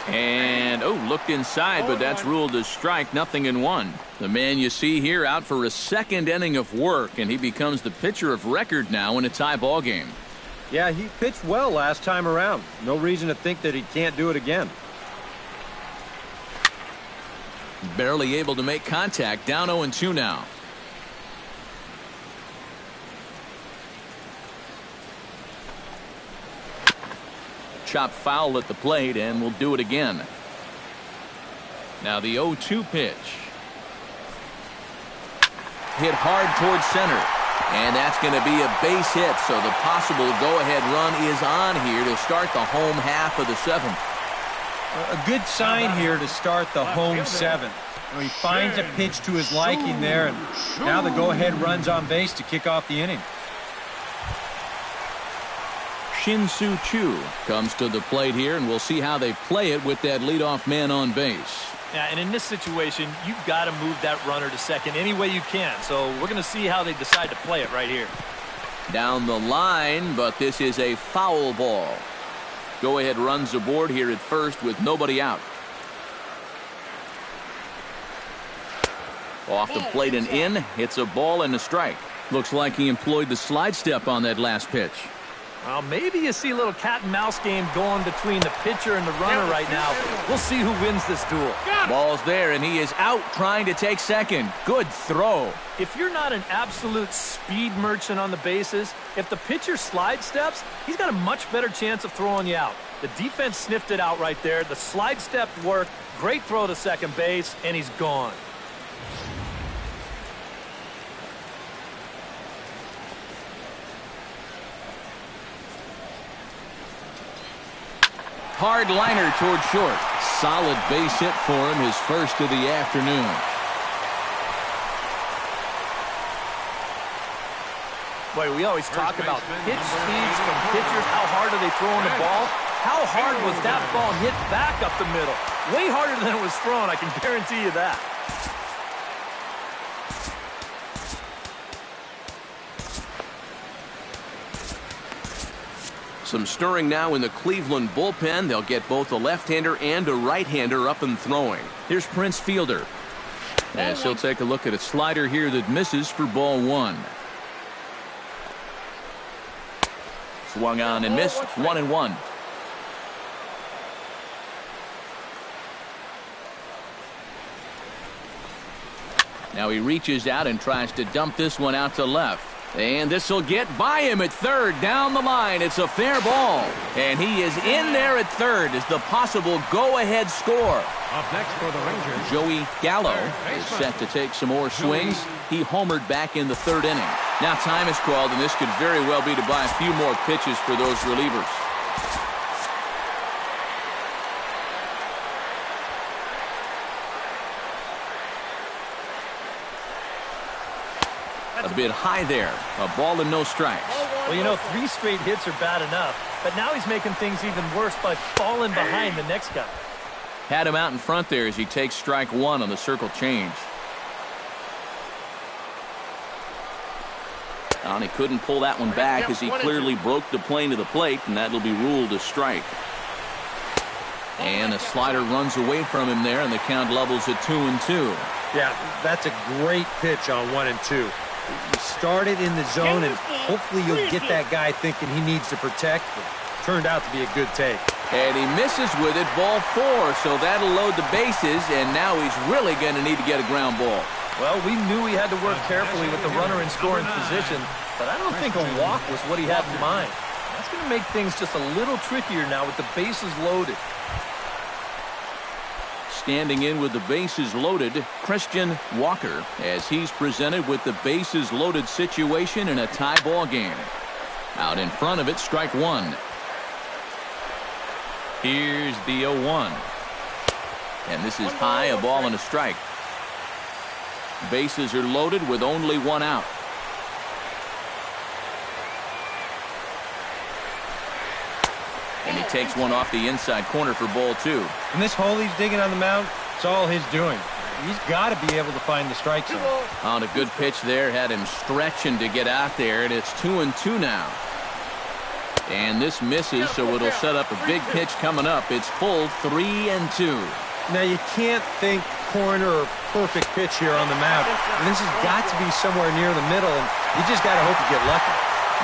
And, looked inside, but that's ruled a strike, 0-1. The man you see here out for a second inning of work, and he becomes the pitcher of record now in a tie ball game. Yeah, he pitched well last time around. No reason to think that he can't do it again. Barely able to make contact, down 0-2 now. Chop foul at the plate, and we'll do it again. Now the 0-2 pitch. Hit hard towards center. And that's going to be a base hit, so the possible go-ahead run is on here to start the home half of the 7th. A good sign here to start the home 7th. He finds a pitch to his liking there, and now the go-ahead run's on base to kick off the inning. Shin-Soo Choo comes to the plate here, and we'll see how they play it with that leadoff man on base. Yeah, and in this situation, you've got to move that runner to second any way you can. So we're going to see how they decide to play it right here. Down the line, but this is a foul ball. Go-ahead runs aboard here at first with nobody out. Off the plate and in. It's a ball and a strike. Looks like he employed the slide step on that last pitch. Well, maybe you see a little cat and mouse game going between the pitcher and the runner right now. We'll see who wins this duel. Ball's there, and he is out trying to take second. Good throw. If you're not an absolute speed merchant on the bases, if the pitcher slide steps, he's got a much better chance of throwing you out. The defense sniffed it out right there. The slide step worked. Great throw to second base, and he's gone. Hard liner toward short. Solid base hit for him, his first of the afternoon. Boy, we always talk about pitch speeds from pitchers. How hard are they throwing the ball? How hard was that ball hit back up the middle? Way harder than it was thrown, I can guarantee you that. Some stirring now in the Cleveland bullpen. They'll get both a left-hander and a right-hander up and throwing. Here's Prince Fielder. As he'll take a look at a slider here that misses for ball 1. Swung on and missed, 1-1. Now he reaches out and tries to dump this one out to left. And this will get by him at third down the line. It's a fair ball. And he is in there at third as the possible go-ahead score. Up next for the Rangers, Joey Gallo is set to take some more swings. He homered back in the 3rd inning. Now time is called, and this could very well be to buy a few more pitches for those relievers. A bit high there. A ball and no strikes. Well, you know, 3 straight hits are bad enough, but now he's making things even worse by falling behind the next guy. Had him out in front there as he takes strike 1 on the circle change. And he couldn't pull that one back as he clearly broke the plane to the plate, and that'll be ruled a strike. And a slider runs away from him there, and the count levels at 2-2. Yeah, that's a great pitch on 1 and 2. You started in the zone, and hopefully you'll get that guy thinking he needs to protect. Turned out to be a good take. And he misses with it, ball 4, so that'll load the bases, and now he's really going to need to get a ground ball. Well, we knew he had to work carefully with the runner in scoring position, but I don't think a walk was what he had in mind. That's going to make things just a little trickier now with the bases loaded. Standing in with the bases loaded, Christian Walker, as he's presented with the bases loaded situation in a tie ball game. Out in front of it, strike 1. Here's the 0-1. And this is high, a ball and a strike. Bases are loaded with only 1 out. And he takes one off the inside corner for ball 2. And this hole he's digging on the mound, it's all his doing. He's got to be able to find the strike zone. On a good pitch there, had him stretching to get out there, and it's 2-2 now. And this misses, so it'll set up a big pitch coming up. It's full 3-2. Now you can't think corner or perfect pitch here on the mound. This has got to be somewhere near the middle, and you just got to hope you get lucky.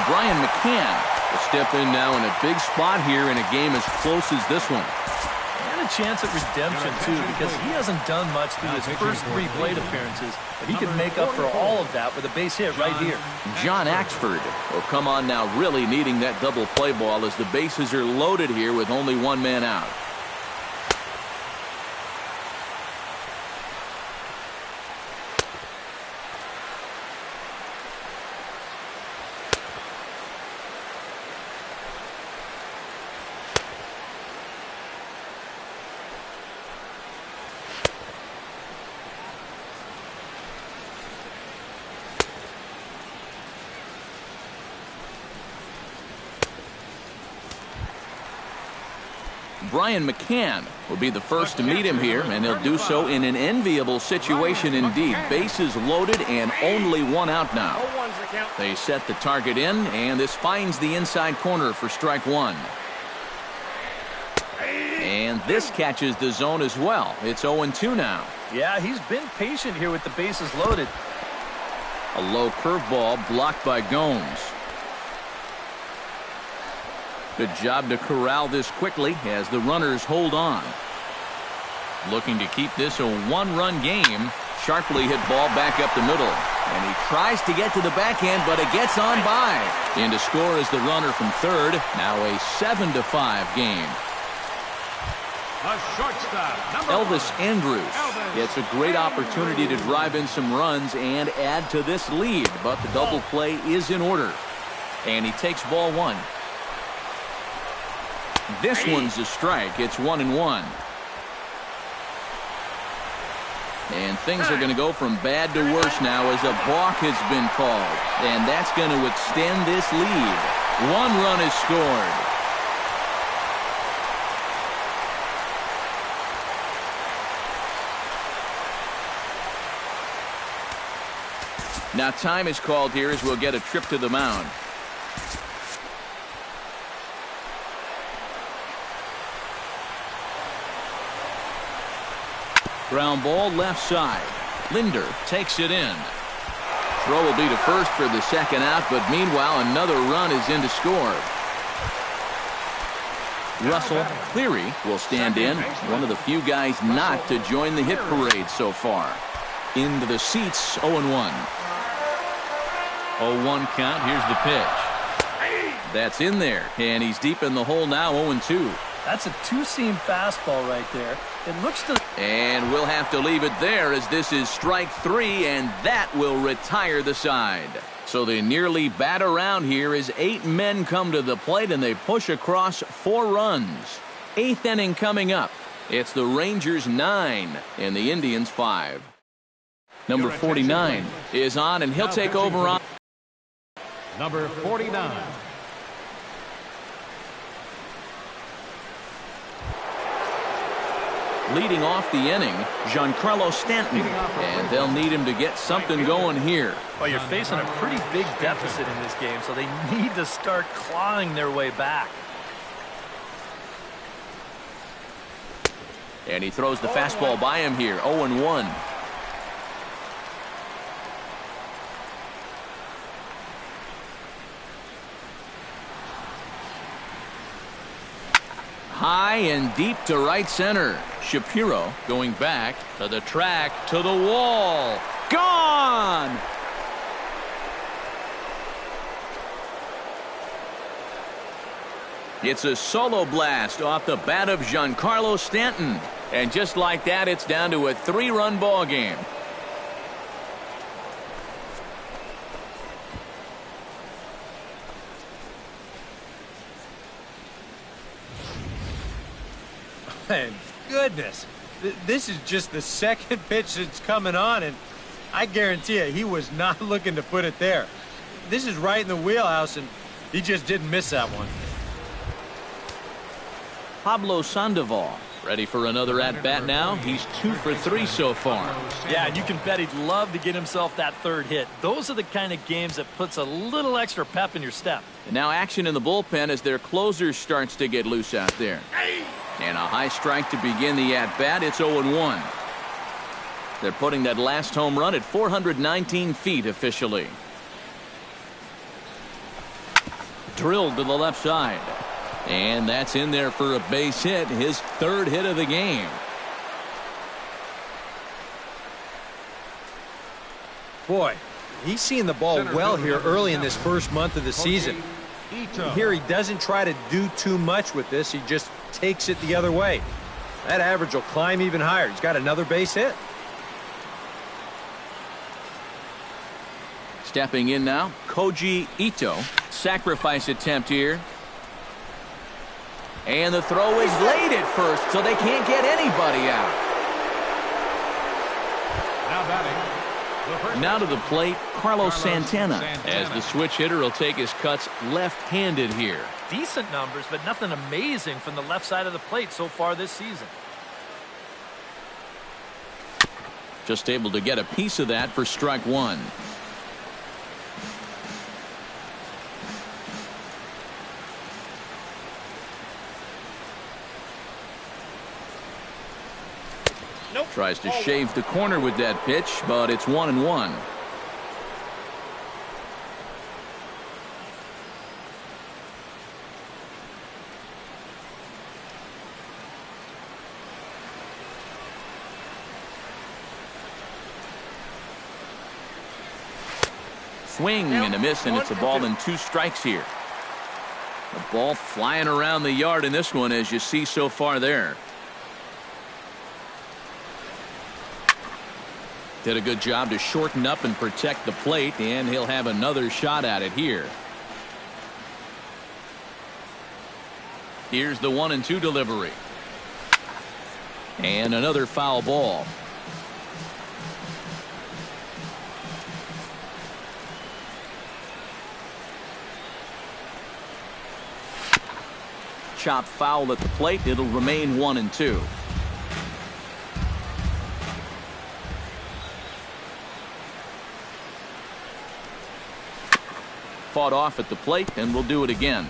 Brian McCann will step in now in a big spot here in a game as close as this one. And a chance at redemption, too, because he hasn't done much through his first 3 plate appearances, but he can make up for all of that with a base hit right here. John Axford will come on now, really needing that double play ball as the bases are loaded here with only 1 man out. Brian McCann will be the first to meet him here, and he'll do so in an enviable situation indeed. Bases loaded and only 1 out now. They set the target in, and this finds the inside corner for strike 1. And this catches the zone as well. It's 0-2 now. Yeah, he's been patient here with the bases loaded. A low curveball blocked by Gomes. Good job to corral this quickly as the runners hold on. Looking to keep this a 1-run game. Sharply hit ball back up the middle. And he tries to get to the backhand, but it gets on by. In to score is the runner from third. Now a 7-5 game. A shortstop, Elvis Andrus gets a great opportunity to drive in some runs and add to this lead, but the double play is in order. And he takes ball 1. This one's a strike. It's 1-1. And things are going to go from bad to worse now as a balk has been called. And that's going to extend this lead. 1 run is scored. Now time is called here as we'll get a trip to the mound. Ground ball left side. Linder takes it in. Throw will be to first for the second out, but meanwhile another run is in to score. Russell Cleary will stand in, one of the few guys not to join the hit parade so far. Into the seats, 0-1. 0-1 count, here's the pitch. That's in there, and he's deep in the hole now, 0-2. That's a 2-seam fastball right there. It looks to... And we'll have to leave it there as this is strike 3, and that will retire the side. So they nearly bat around here as 8 men come to the plate, and they push across 4 runs. 8th inning coming up. It's the Rangers 9 and the Indians 5. Number 49 is on, and he'll take over on... Number 49. Leading off the inning, Giancarlo Stanton. And they'll need him to get something going here. Well, you're facing a pretty big deficit in this game, so they need to start clawing their way back. And he throws the fastball by him here, 0-1. High and deep to right center. Shapiro going back to the track, to the wall. Gone! It's a solo blast off the bat of Giancarlo Stanton. And just like that, it's down to a 3-run ball game. And goodness, this is just the second pitch that's coming on, and I guarantee you he was not looking to put it there. This is right in the wheelhouse, and he just didn't miss that one. Pablo Sandoval ready for another at-bat now. He's 2 for 3 so far. Yeah, and you can bet he'd love to get himself that third hit. Those are the kind of games that puts a little extra pep in your step. And now action in the bullpen as their closer starts to get loose out there. And a high strike to begin the at-bat. It's 0-1. They're putting that last home run at 419 feet officially. Drilled to the left side. And that's in there for a base hit, his 3rd hit of the game. Boy, he's seeing the ball well here early in this first month of the season. Here he doesn't try to do too much with this. He just takes it the other way. That average will climb even higher. He's got another base hit. Stepping in now, Koji Ito. Sacrifice attempt here. And the throw is late at first, so they can't get anybody out. Now batting. Now to the plate, Carlos Santana. As the switch hitter will take his cuts left-handed here. Decent numbers, but nothing amazing from the left side of the plate so far this season. Just able to get a piece of that for strike 1. Tries to shave the corner with that pitch, but it's 1-1. Swing and a miss, and it's a ball and 2 strikes here. The ball flying around the yard in this one, as you see so far there. Did a good job to shorten up and protect the plate, and he'll have another shot at it here. Here's the 1-2 delivery. And another foul ball. Chopped foul at the plate. It'll remain 1-2. Fought off at the plate, and we'll do it again.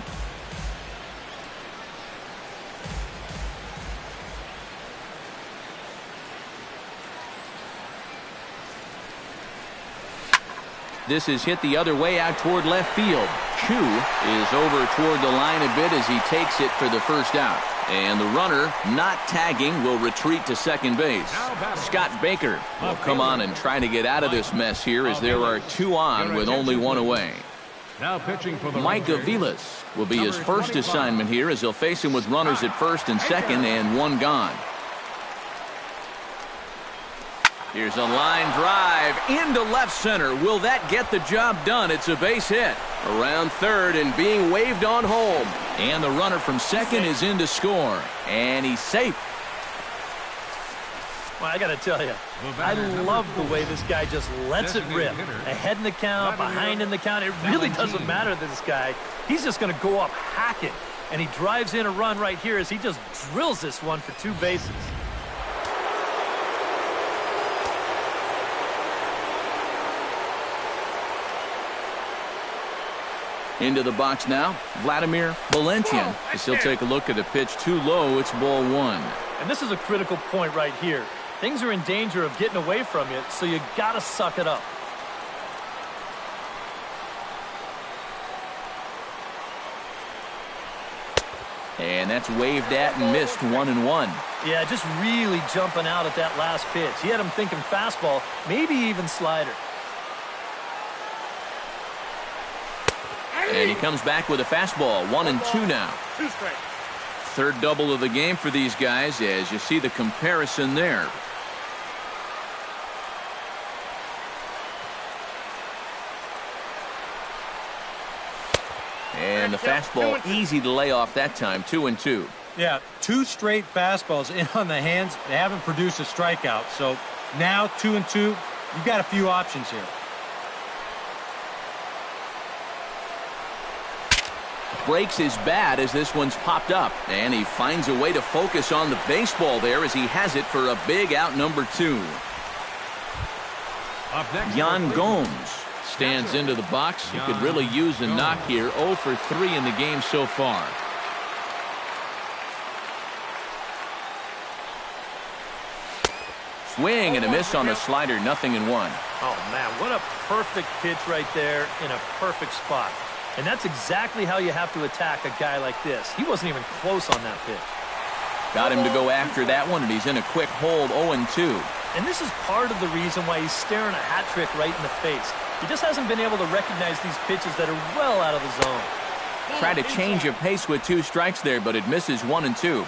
This is hit the other way out toward left field. Chu is over toward the line a bit as he takes it for the first out. And the runner, not tagging, will retreat to second base. Scott Baker will come on and try to get out of this mess here as there are 2 on with only 1 away. Now pitching for the Mike Aviles will be his first assignment here as he'll face him with runners at first and second and 1 gone. Here's a line drive into left center. Will that get the job done? It's a base hit. Around third and being waved on home. And the runner from second is in to score. And he's safe. Well, I got to tell you, I love the way this guy just lets it rip. Ahead in the count, behind in the count. It really doesn't matter to this guy. He's just going to go up hacking. And he drives in a run right here as he just drills this one for 2 bases. Into the box now, Vladimir Valentian. As he'll take a look at a pitch too low, it's ball one. And this is a critical point right here. Things are in danger of getting away from you, so you got to suck it up. And that's waved at and missed, 1-1. Yeah, just really jumping out at that last pitch. He had him thinking fastball, maybe even slider. And he comes back with a fastball, 1-2 now. Third double of the game for these guys as you see the comparison there. And the fastball easy to lay off that time, 2-2. Yeah, 2 straight fastballs in on the hands. They haven't produced a strikeout. So now 2-2, you've got a few options here. Breaks his bat as this one's popped up. And he finds a way to focus on the baseball there as he has it for a big out number 2. Up next, Yan Gomes stands into the box. He could really use a knock here. 0 for 3 in the game so far. Swing and a miss on the slider, 0-1. Oh, man, what a perfect pitch right there in a perfect spot. And that's exactly how you have to attack a guy like this. He wasn't even close on that pitch. Got him to go after that one, and he's in a quick hold, 0-2. And this is part of the reason why he's staring a hat trick right in the face. He just hasn't been able to recognize these pitches that are well out of the zone. Try to change a pace with 2 strikes there, but it misses 1-2.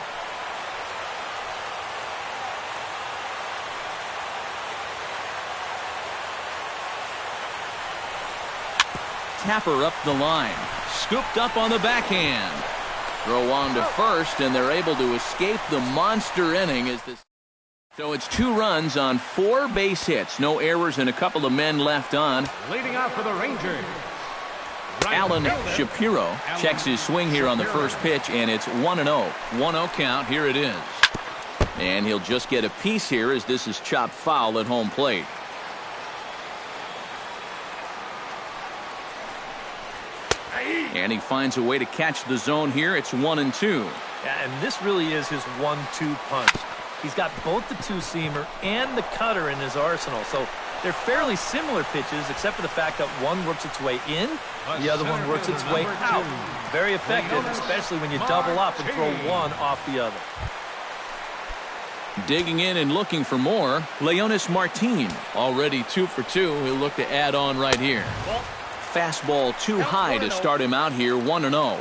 Tapper up the line. Scooped up on the backhand. Throw on to first, and they're able to escape the monster inning as this. So it's 2 runs on 4 base hits. No errors and a couple of men left on. leading off for the Rangers. Alan Shapiro checks his swing here on the first pitch, and it's 1-0. 1-0 count. Here it is. And he'll just get a piece here as this is chopped foul at home plate. And he finds a way to catch the zone here. It's 1-2. Yeah, and this really is his 1-2 punch. He's got both the two-seamer and the cutter in his arsenal. So they're fairly similar pitches, except for the fact that one works its way in, the other one works its way out. Very effective, especially when you double up and throw one off the other. Digging in and looking for more, Leonis Martin. Already 2 for 2. He'll look to add on right here. Fastball too high to start him out here, 1-0.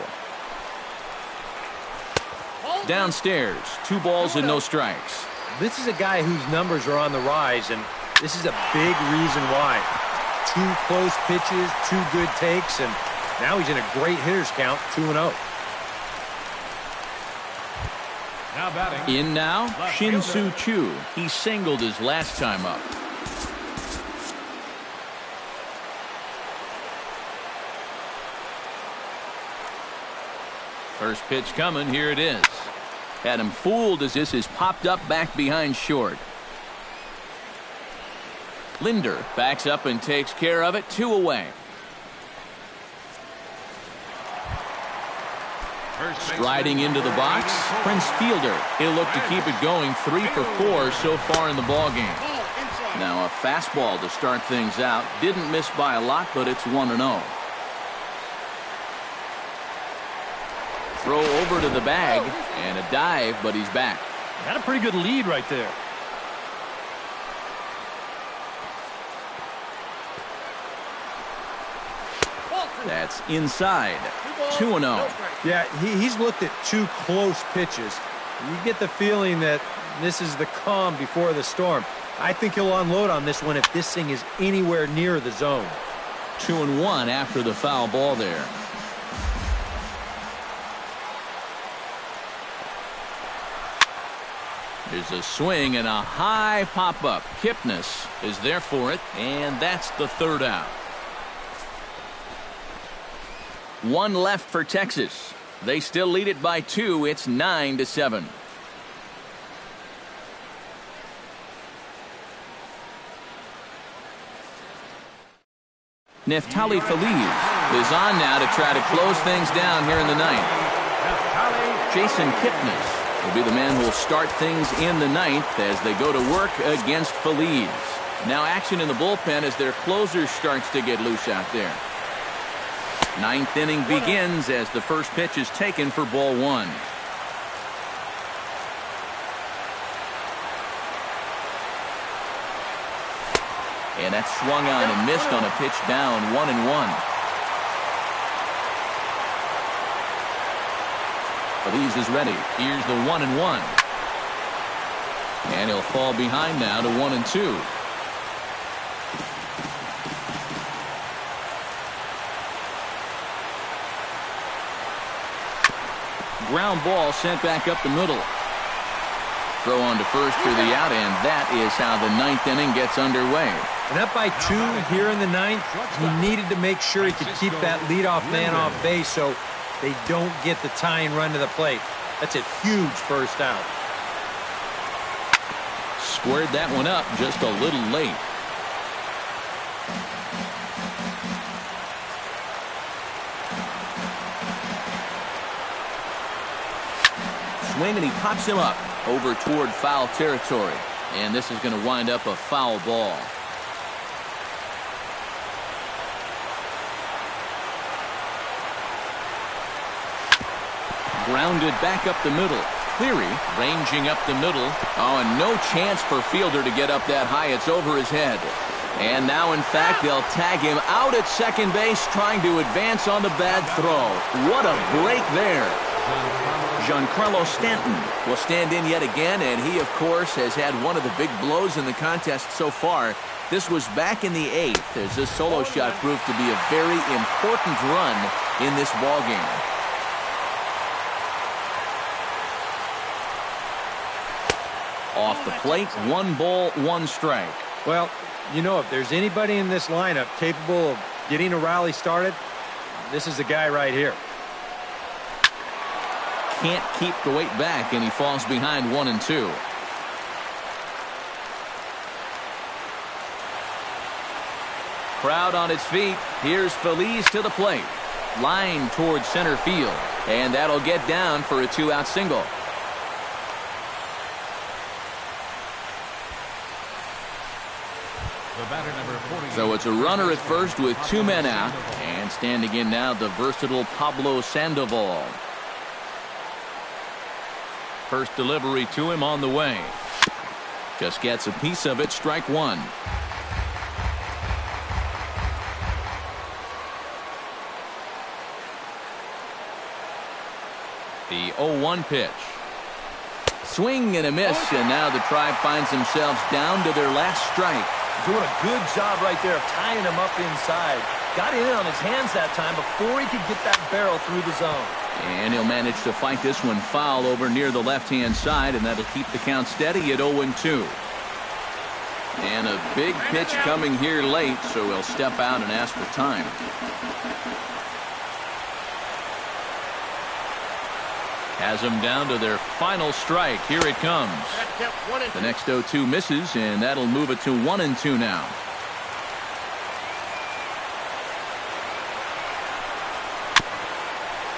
Downstairs, 2 balls and no strikes. This is a guy whose numbers are on the rise, and this is a big reason why. 2 close pitches, 2 good takes, and now he's in a great hitter's count, 2-0. Now batting. In now, Shin-Soo Choo. He singled his last time up. First pitch coming. Here it is. Had him fooled as this is popped up back behind short. Linder backs up and takes care of it. 2 away. Striding into the box, Prince Fielder. He'll look to keep it going. 3 for 4 so far in the ballgame. Now a fastball to start things out. Didn't miss by a lot, but it's 1-0. Throw over to the bag and a dive, but he's back. Got a pretty good lead right there. That's inside. 2-0. Yeah, he's looked at 2 close pitches. You get the feeling that this is the calm before the storm. I think he'll unload on this one if this thing is anywhere near the zone. 2-1 after the foul ball there. There's a swing and a high pop-up. Kipnis is there for it, and that's the 3rd out. 1 left for Texas. They still lead it by 2. It's 9-7. Neftali Feliz is on now to try to close things down here in the ninth. Jason Kipnis will be the man who will start things in the ninth as they go to work against Feliz. Now action in the bullpen as their closer starts to get loose out there. Ninth inning begins as the first pitch is taken for ball one. And that's swung on and missed on a pitch down, 1-1. Feliz is ready. Here's the 1-1. And he'll fall behind now to 1-2. Ground ball sent back up the middle. Throw on to first for the out, and that is how the ninth inning gets underway. And up by 2 here in the ninth, he needed to make sure he could keep that leadoff man off base so they don't get the tying run to the plate. That's a huge first out. Squared that one up just a little late. Swing, and he pops him up over toward foul territory. And this is going to wind up a foul ball. Grounded back up the middle. Cleary ranging up the middle. Oh, and no chance for Fielder to get up that high. It's over his head. And now, in fact, they'll tag him out at second base, trying to advance on the bad throw. What a break there. Giancarlo Stanton will stand in yet again, and he, of course, has had one of the big blows in the contest so far. This was back in the 8th, as this solo shot proved to be a very important run in this ballgame. Off the plate, 1 ball, 1 strike. Well, you know, if there's anybody in this lineup capable of getting a rally started, this is the guy right here. Can't keep the weight back, and he falls behind 1-2. Crowd on its feet. Here's Feliz to the plate. Line towards center field, and that'll get down for a 2-out single. So it's a runner at first with 2 men out, and standing in now the versatile Pablo Sandoval. First delivery to him on the way. Just gets a piece of it. Strike 1. The 0-1 pitch. Swing and a miss, and now the Tribe finds themselves down to their last strike. Doing a good job right there of tying him up inside. Got in on his hands that time before he could get that barrel through the zone. And he'll manage to fight this one foul over near the left-hand side, and that'll keep the count steady at 0-2. And a big pitch coming here late, so he'll step out and ask for time. Has them down to their final strike. Here it comes. The next 0-2 misses, and that'll move it to 1-2 now.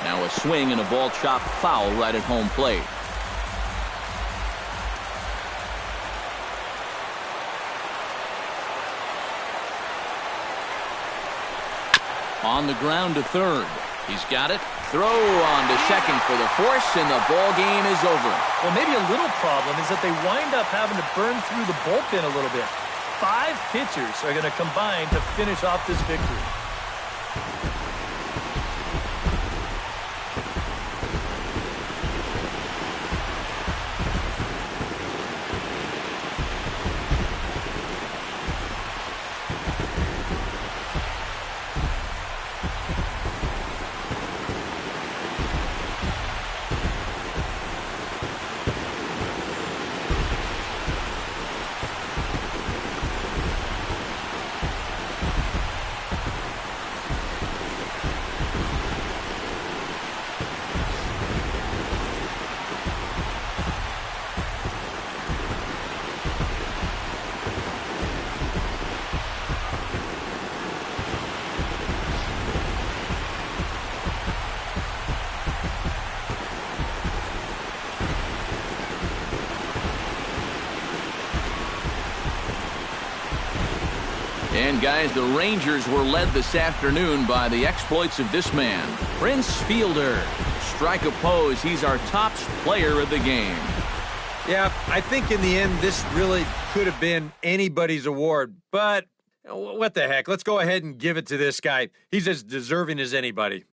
Now a swing and a ball chopped foul right at home plate. On the ground to third. He's got it. Throw on to second for the force, and the ball game is over. Well, maybe a little problem is that they wind up having to burn through the bullpen a little bit. 5 pitchers are going to combine to finish off this victory. Again, guys, the Rangers were led this afternoon by the exploits of this man, Prince Fielder. Strike a pose. He's our top player of the game. Yeah, I think in the end, this really could have been anybody's award. But what the heck? Let's go ahead and give it to this guy. He's as deserving as anybody.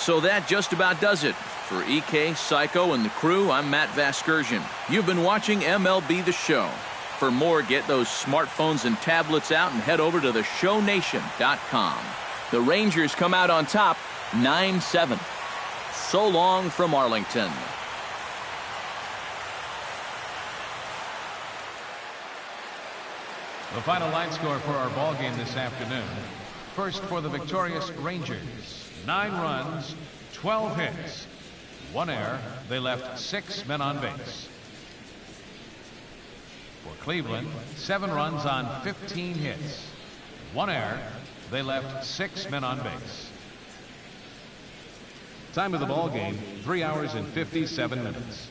So that just about does it. For EK, Psycho, and the crew, I'm Matt Vasgersian. You've been watching MLB The Show. For more, get those smartphones and tablets out and head over to theshownation.com. The Rangers come out on top, 9-7. So long from Arlington. The final line score for our ball game this afternoon. First for the victorious Rangers. 9 runs, 12 hits, 1 error. They left 6 men on base. For Cleveland, 7 runs on 15 hits, 1 error. They left 6 men on base. Time of the ball game, 3 hours and 57 minutes.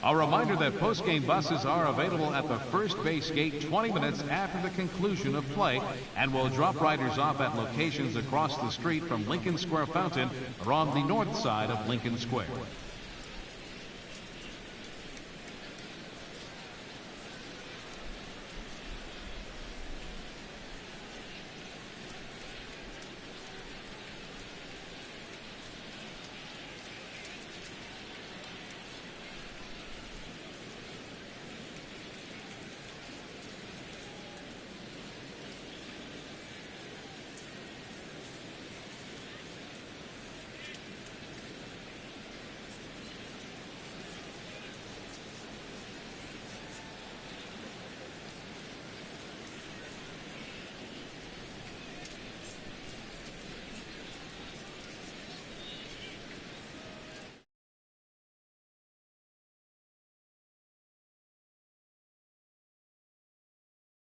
A reminder that post-game buses are available at the first base gate 20 minutes after the conclusion of play and will drop riders off at locations across the street from Lincoln Square Fountain or on the north side of Lincoln Square.